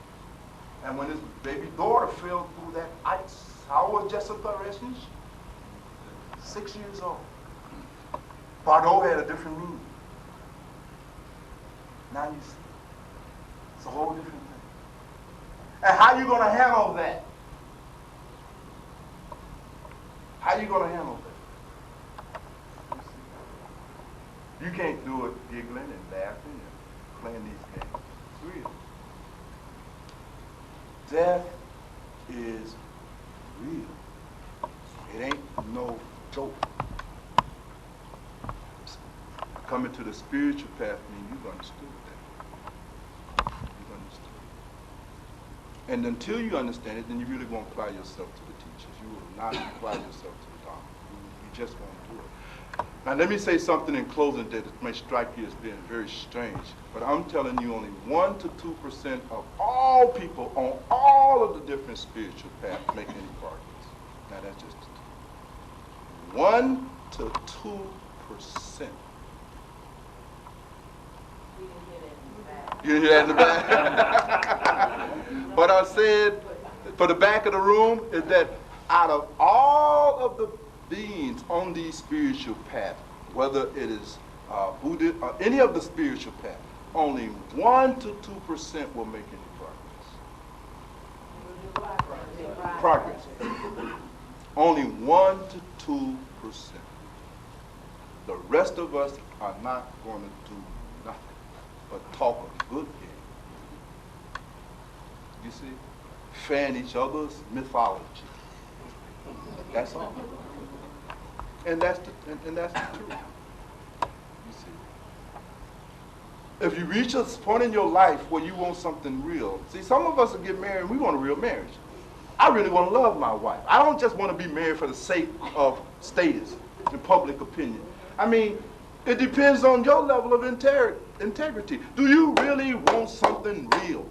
And when his baby daughter fell through that ice, how old was Jessica Rajneesh? 6 years old. Bardot had a different meaning. Now you see. It's a whole different thing. And how you going to handle that? How you going to handle that? You can't do it giggling and laughing and playing these games. It's real. Death is real. It ain't no joke. Coming to the spiritual path means you've understood that. You've understood. And until you understand it, then you really won't apply yourself to the teachers. You will not apply yourself to the Dharma. You just won't do it. Now let me say something in closing that may strike you as being very strange, but I'm telling you only 1 to 2% of all people on all of the different spiritual paths make any progress. Now that's just 1 to 2%. You didn't hear that in the back? What I said for the back of the room is that out of all of the beings on these spiritual paths, whether it is Buddha or any of the spiritual paths, only 1 to 2% will make any progress. Progress. Only 1 to 2%. The rest of us are not going to do nothing but talk a good game. You see? Fan each other's mythology. That's all. And that's the truth. You see? If you reach a point in your life where you want something real, see, some of us will get married and we want a real marriage. I really want to love my wife. I don't just want to be married for the sake of status and public opinion. I mean, it depends on your level of integrity. Do you really want something real?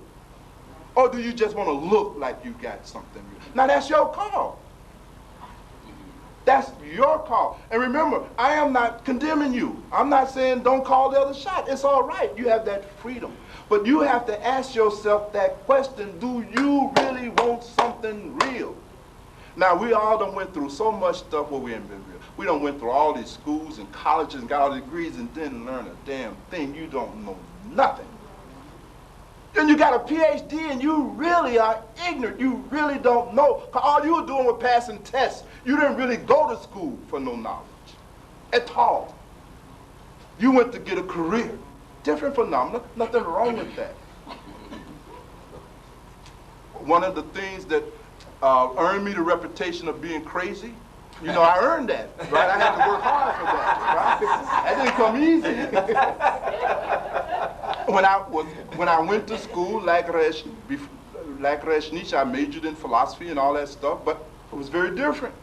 Or do you just want to look like you got something real? Now that's your call. That's your call. And remember, I am not condemning you. I'm not saying don't call the other shot. It's all right. You have that freedom. But you have to ask yourself that question, do you really want something real? Now, we all done went through so much stuff where we ain't been real. We done went through all these schools and colleges and got all the degrees and didn't learn a damn thing. You don't know nothing. Then you got a PhD and you really are ignorant. You really don't know. Because all you were doing was passing tests. You didn't really go to school for no knowledge at all. You went to get a career. Different phenomena. Nothing wrong with that. One of the things that earned me the reputation of being crazy, you know, I earned that, right? I had to work hard for that, right? That didn't come easy. When I went to school, like Reshnish, I majored in philosophy and all that stuff, but it was very different.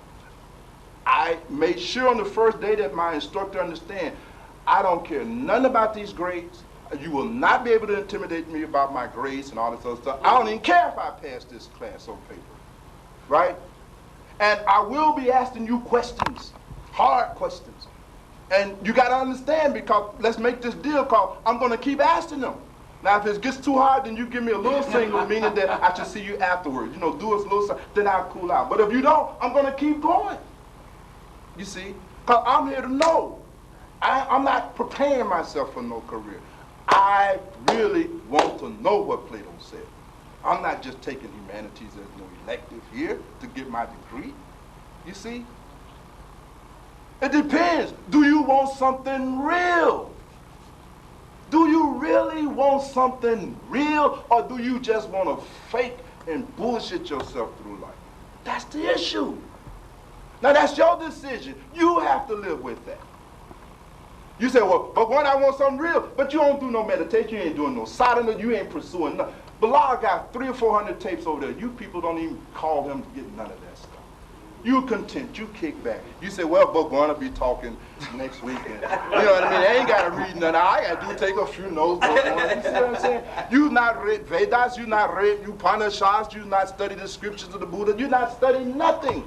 I made sure on the first day that my instructor understand, I don't care nothing about these grades. You will not be able to intimidate me about my grades and all this other stuff. I don't even care if I pass this class on paper, right? And I will be asking you questions, hard questions. And you got to understand, because let's make this deal called, I'm going to keep asking them. Now, if it gets too hard, then you give me a little signal, meaning that I should see you afterwards. You know, do us a little something, then I'll cool out. But if you don't, I'm going to keep going. You see? Because I'm here to know. I'm not preparing myself for no career. I really want to know what Plato said. I'm not just taking humanities as no elective here to get my degree. You see? It depends. Do you want something real? Do you really want something real, or do you just want to fake and bullshit yourself through life? That's the issue. Now that's your decision. You have to live with that. You say, well, but when I want something real, but you don't do no meditation, you ain't doing no sadhana, you ain't pursuing nothing. Bilal got 300 or 400 tapes over there. You people don't even call him to get none of that stuff. You content, you kick back. You say, well, Bhagwan will be talking next week. And, you know what I mean? I ain't got to read nothing. All I got to do is take a few notes. Bhagwan. You see what I'm saying? You not read Vedas, you not read Upanishads, you not study the scriptures of the Buddha, you not study nothing.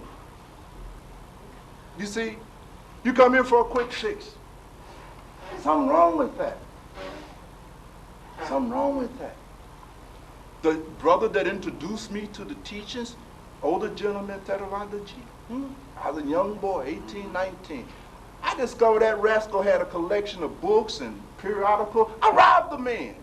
You see? You come here for a quick fix. Something wrong with that. Something wrong with that. The brother that introduced me to the teachings, older gentleman, Theravadaji, I was a young boy, 18, 19. I discovered that rascal had a collection of books and periodicals. I robbed the man.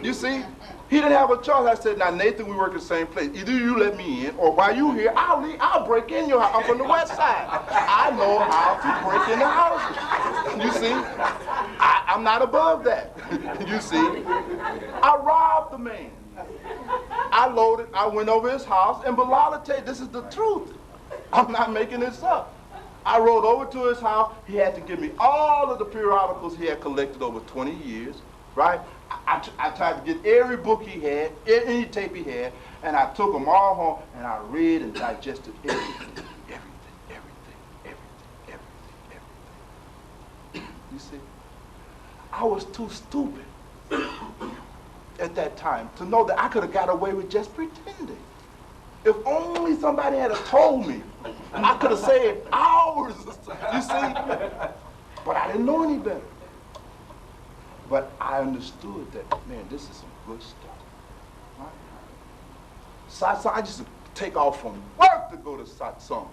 You see? He didn't have a choice. I said, now, Nathan, we work in the same place. Either you let me in, or while you here, I'll break in your house. I'm from the west side. I know how to break into houses. You see? I'm not above that. You see? I robbed the man. I loaded, I went over his house, and Bilal will tell you, this is the truth. I'm not making this up. I rode over to his house. He had to give me all of the periodicals he had collected over 20 years, right? I tried to get every book he had, any tape he had, and I took them all home, and I read and digested everything. You see? I was too stupid at that time to know that I could have got away with just pretending. If only somebody had told me, I could have saved hours. You see? But I didn't know any better. But I understood that, man, this is some good stuff. Right? Satsang, I used to take off from work to go to satsang.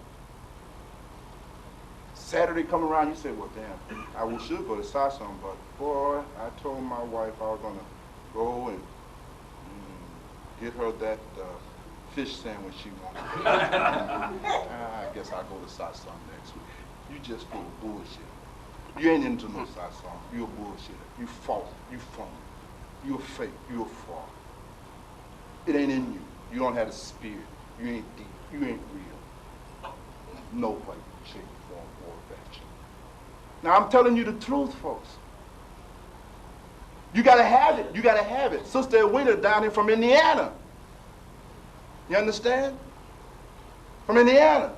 Saturday come around, you say, well, damn, I should go to satsang, but boy, I told my wife I was going to go and get her that fish sandwich she wanted. I guess I'll go to satsang next week. You just full of bullshit. You ain't into no satsang. You're a bullshitter. You false. You phony. You're fake. You're a fraud. It ain't in you. You don't have the spirit. You ain't deep. You ain't real. No way, shape, form, or fashion. Now I'm telling you the truth, folks. You gotta have it. You gotta have it. Sister Edwina down here from Indiana. You understand? From Indiana.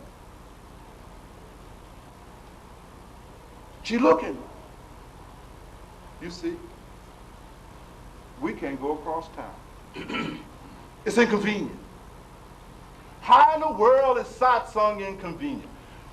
She looking. You see, we can't go across town. It's inconvenient. How in the world is satsang inconvenient?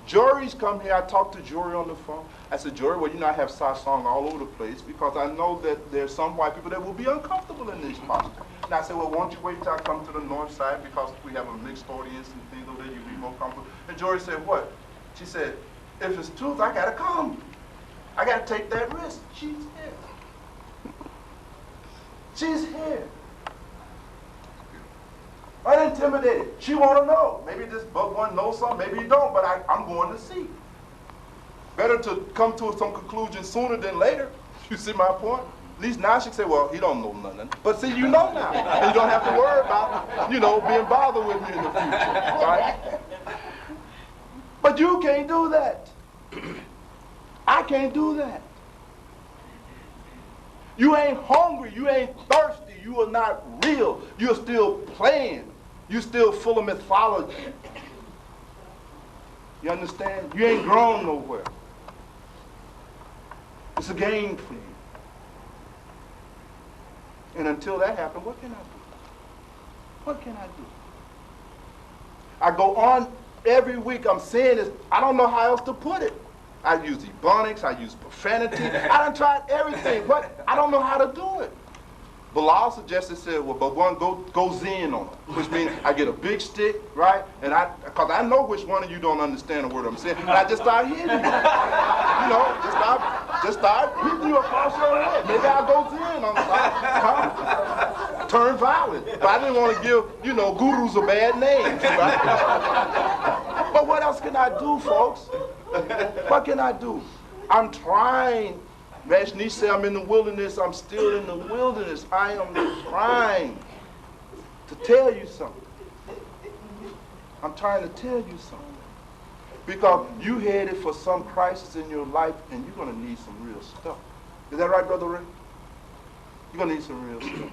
Jory's come here. I talked to Jory on the phone. I said, Jory, well, you know, I have satsang all over the place because I know that there's some white people that will be uncomfortable in this posture. And I said, well, won't you wait till I come to the north side because we have a mixed audience and things over there, you'll be more comfortable. And Jory said, what? She said, if it's truth, I gotta come. I gotta take that risk. She's here. She's here. Unintimidated. She wanna know. Maybe this Bhagwan knows something, maybe he don't, but I'm going to see. Better to come to some conclusion sooner than later. You see my point? At least now she can say, well, he don't know nothing. But see, you know now. And you don't have to worry about, you know, being bothered with me in the future. Right? But you can't do that. I can't do that. You ain't hungry. You ain't thirsty. You are not real. You're still playing. You're still full of mythology. You understand? You ain't grown nowhere. It's a game for you. And until that happens, what can I do? What can I do? I go on every week. I'm saying this. I don't know how else to put it. I use ebonics. I use profanity. I done tried everything, but I don't know how to do it. Bilal suggested, said, well, Bhagwan, go zen on it, which means I get a big stick, right? And because I know which one of you don't understand the word I'm saying, and I just start hitting you. You know, just start hitting you across your head. Maybe I'll go zen on the side. Turn violent. But I didn't want to give, you know, gurus a bad name, right? But what else can I do, folks? What can I do? I'm trying. Rajneesh said, I'm in the wilderness. I'm still in the wilderness. I am trying to tell you something. I'm trying to tell you something. Because you headed for some crisis in your life, and you're going to need some real stuff. Is that right, Brother Ray? You're going to need some real stuff.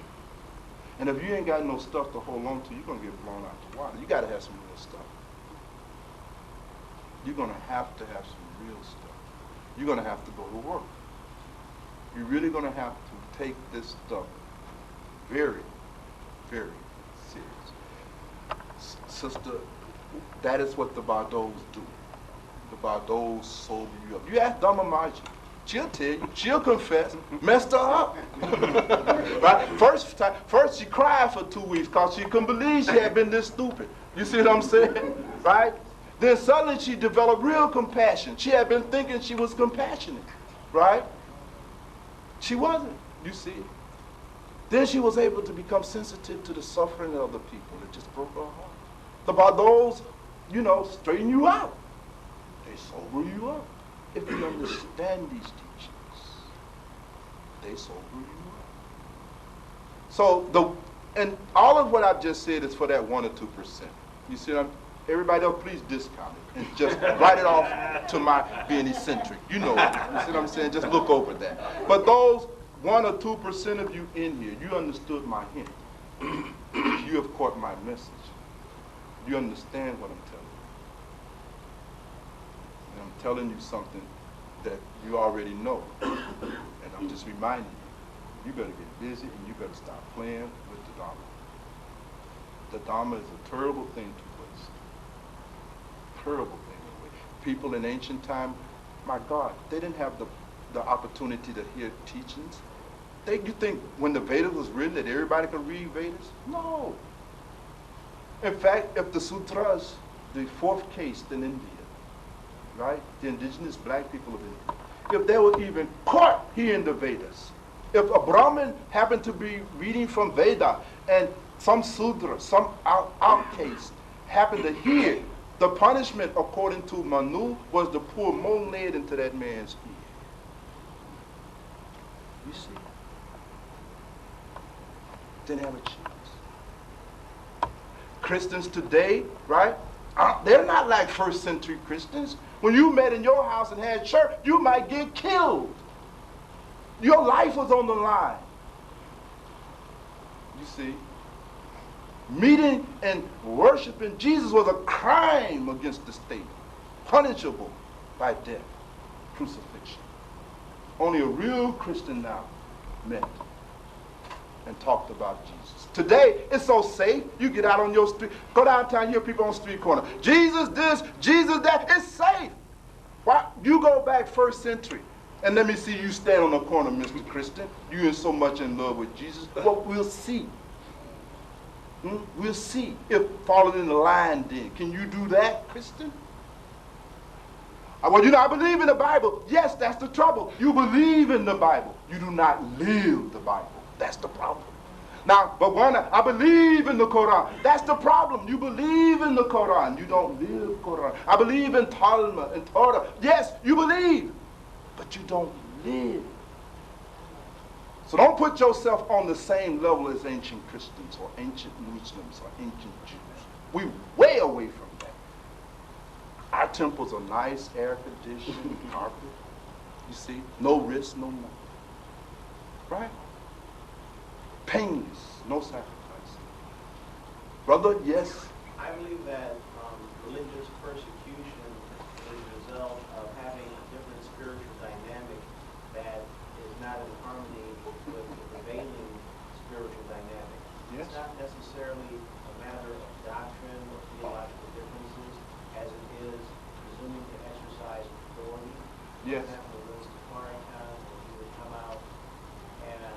And if you ain't got no stuff to hold on to, you're going to get blown out the water. You got to have some real stuff. You're going to have some real stuff. You're going to have to go to work. You're really going to have to take this stuff very, very serious. Sister, that is what the Bardos do. The Bardos sober you up. You ask Dhamma Marji, she'll tell you, she'll confess, messed her up. Right? First she cried for 2 weeks because she couldn't believe she had been this stupid. You see what I'm saying? Right? Then suddenly she developed real compassion. She had been thinking she was compassionate. Right? She wasn't, you see. Then she was able to become sensitive to the suffering of other people. It just broke her heart. The Bardos, you know, straighten you out. They sober you up. If you understand these teachings, they sober you up. So, and all of what I've just said is for that 1 or 2%. You see what I'm, everybody else, please discount it and just write it off to my being eccentric. You know it. You see what I'm saying? Just look over that. But those 1 or 2% of you in here, you understood my hint. You have caught my message. You understand what I'm telling you. And I'm telling you something that you already know. And I'm just reminding you, you better get busy and you better stop playing with the Dharma. The Dharma is a terrible thing to waste. Terrible thing to waste. People in ancient time, my God, they didn't have the opportunity to hear teachings. You think when the Vedas was written that everybody could read Vedas? No. In fact, if the sutras, the fourth caste in India, right, the indigenous black people of India, if they were even caught hearing the Vedas, if a Brahmin happened to be reading from Veda and some Sudra, some outcast happened to hear, the punishment according to Manu was to pour more lead into that man's ear. You see? Didn't have a chance. Christians today, right? They're not like first century Christians. When you met in your house and had church, you might get killed. Your life was on the line. You see? Meeting and worshiping Jesus was a crime against the state, punishable by death, crucifixion. Only a real Christian now met and talked about Jesus. Today, it's so safe. You get out on your street, go downtown, hear people on the street corner. Jesus this, Jesus that. It's safe. Why? You go back first century, and let me see you stand on the corner, Mr. Christian. You are so much in love with Jesus. Well, we'll see. We'll see if falling in the line then. Can you do that, Christian? Well, I believe in the Bible. Yes, that's the trouble. You believe in the Bible. You do not live the Bible. That's the problem. Now, Bhagwan, I believe in the Quran. That's the problem. You believe in the Quran. You don't live Quran. I believe in Talmud and Torah. Yes, you believe, but you don't live. So don't put yourself on the same level as ancient Christians or ancient Muslims or ancient Jews. We're way away from that. Our temples are nice, air-conditioned, carpet. You see, no risk, no nothing. Right? Painless, no sacrifice. Brother, yes? I believe that religious persecution is a result of having a different spiritual dynamic that is not in harmony with the prevailing spiritual dynamic. Yes. It's not necessarily a matter of doctrine or theological differences as it is presuming to exercise authority. Yes. For example, Mr. Farrakhan, when he would come out and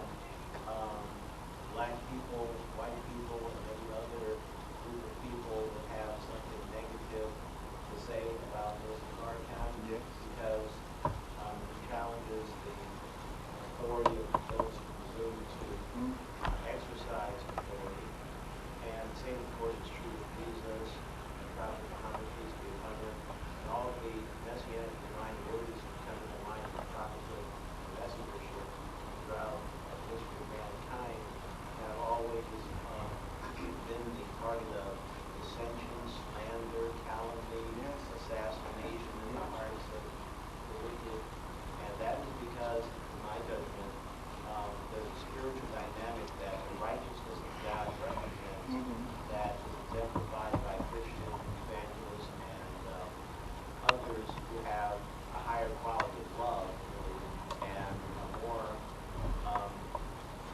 black people, white people, and any other group of people would have something negative to say about Mr. Farrakhan. Yes. Because he challenges the authority of those who presume to exercise authority. And the same, of course, is true of Jesus and Prophet Muhammad, peace be upon him, and all of the messianic divine devotees who come to the line of prophethood and messengership throughout the history of mankind have always been the target of dissension, slander, calumny, assassination in the hearts of the wicked. And that is because, in my judgment, there's a spiritual dynamic that the righteousness of God represents that is exemplified by Christian evangelists and others who have a higher quality of love and a more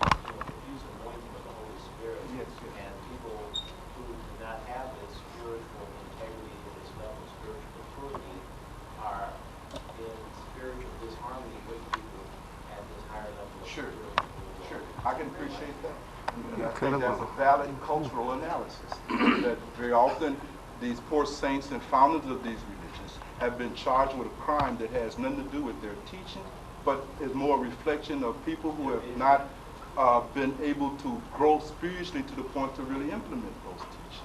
diffuse anointing of the Holy Spirit. Yes, yes. And people who do not have this spiritual integrity and this level of spiritual maturity are in spiritual disharmony with people at this higher level of Sure. spiritual. Sure, I can appreciate that. And I think that's a valid cultural analysis. That very often these poor saints and founders of these religions have been charged with a crime that has nothing to do with their teaching, but is more a reflection of people who have not been able to grow spiritually to the point to really implement those teachings.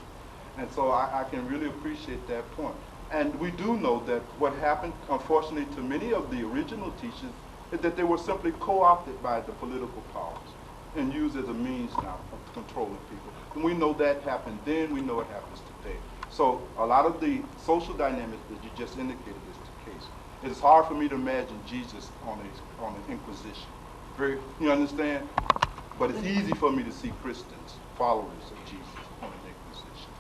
And so I can really appreciate that point. And we do know that what happened, unfortunately, to many of the original teachers is that they were simply co-opted by the political powers and used as a means now of controlling people. And we know that happened then, we know it happens today. So a lot of the social dynamics that you just indicated is the case. It's hard for me to imagine Jesus on an inquisition. very, you understand? But it's easy for me to see Christians, followers of Jesus, on the Inquisition.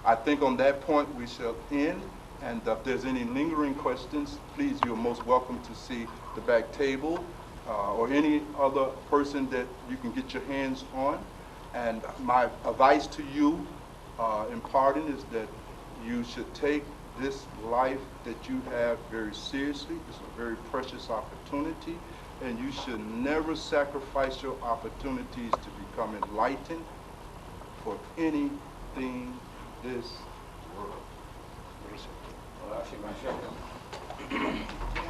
I think on that point we shall end, and if there's any lingering questions, please, you're most welcome to see the back table or any other person that you can get your hands on. And my advice to you in parting is that you should take this life that you have very seriously. It's a very precious opportunity, and you should never sacrifice your opportunities to become enlightened for anything this world. Well, I see my second.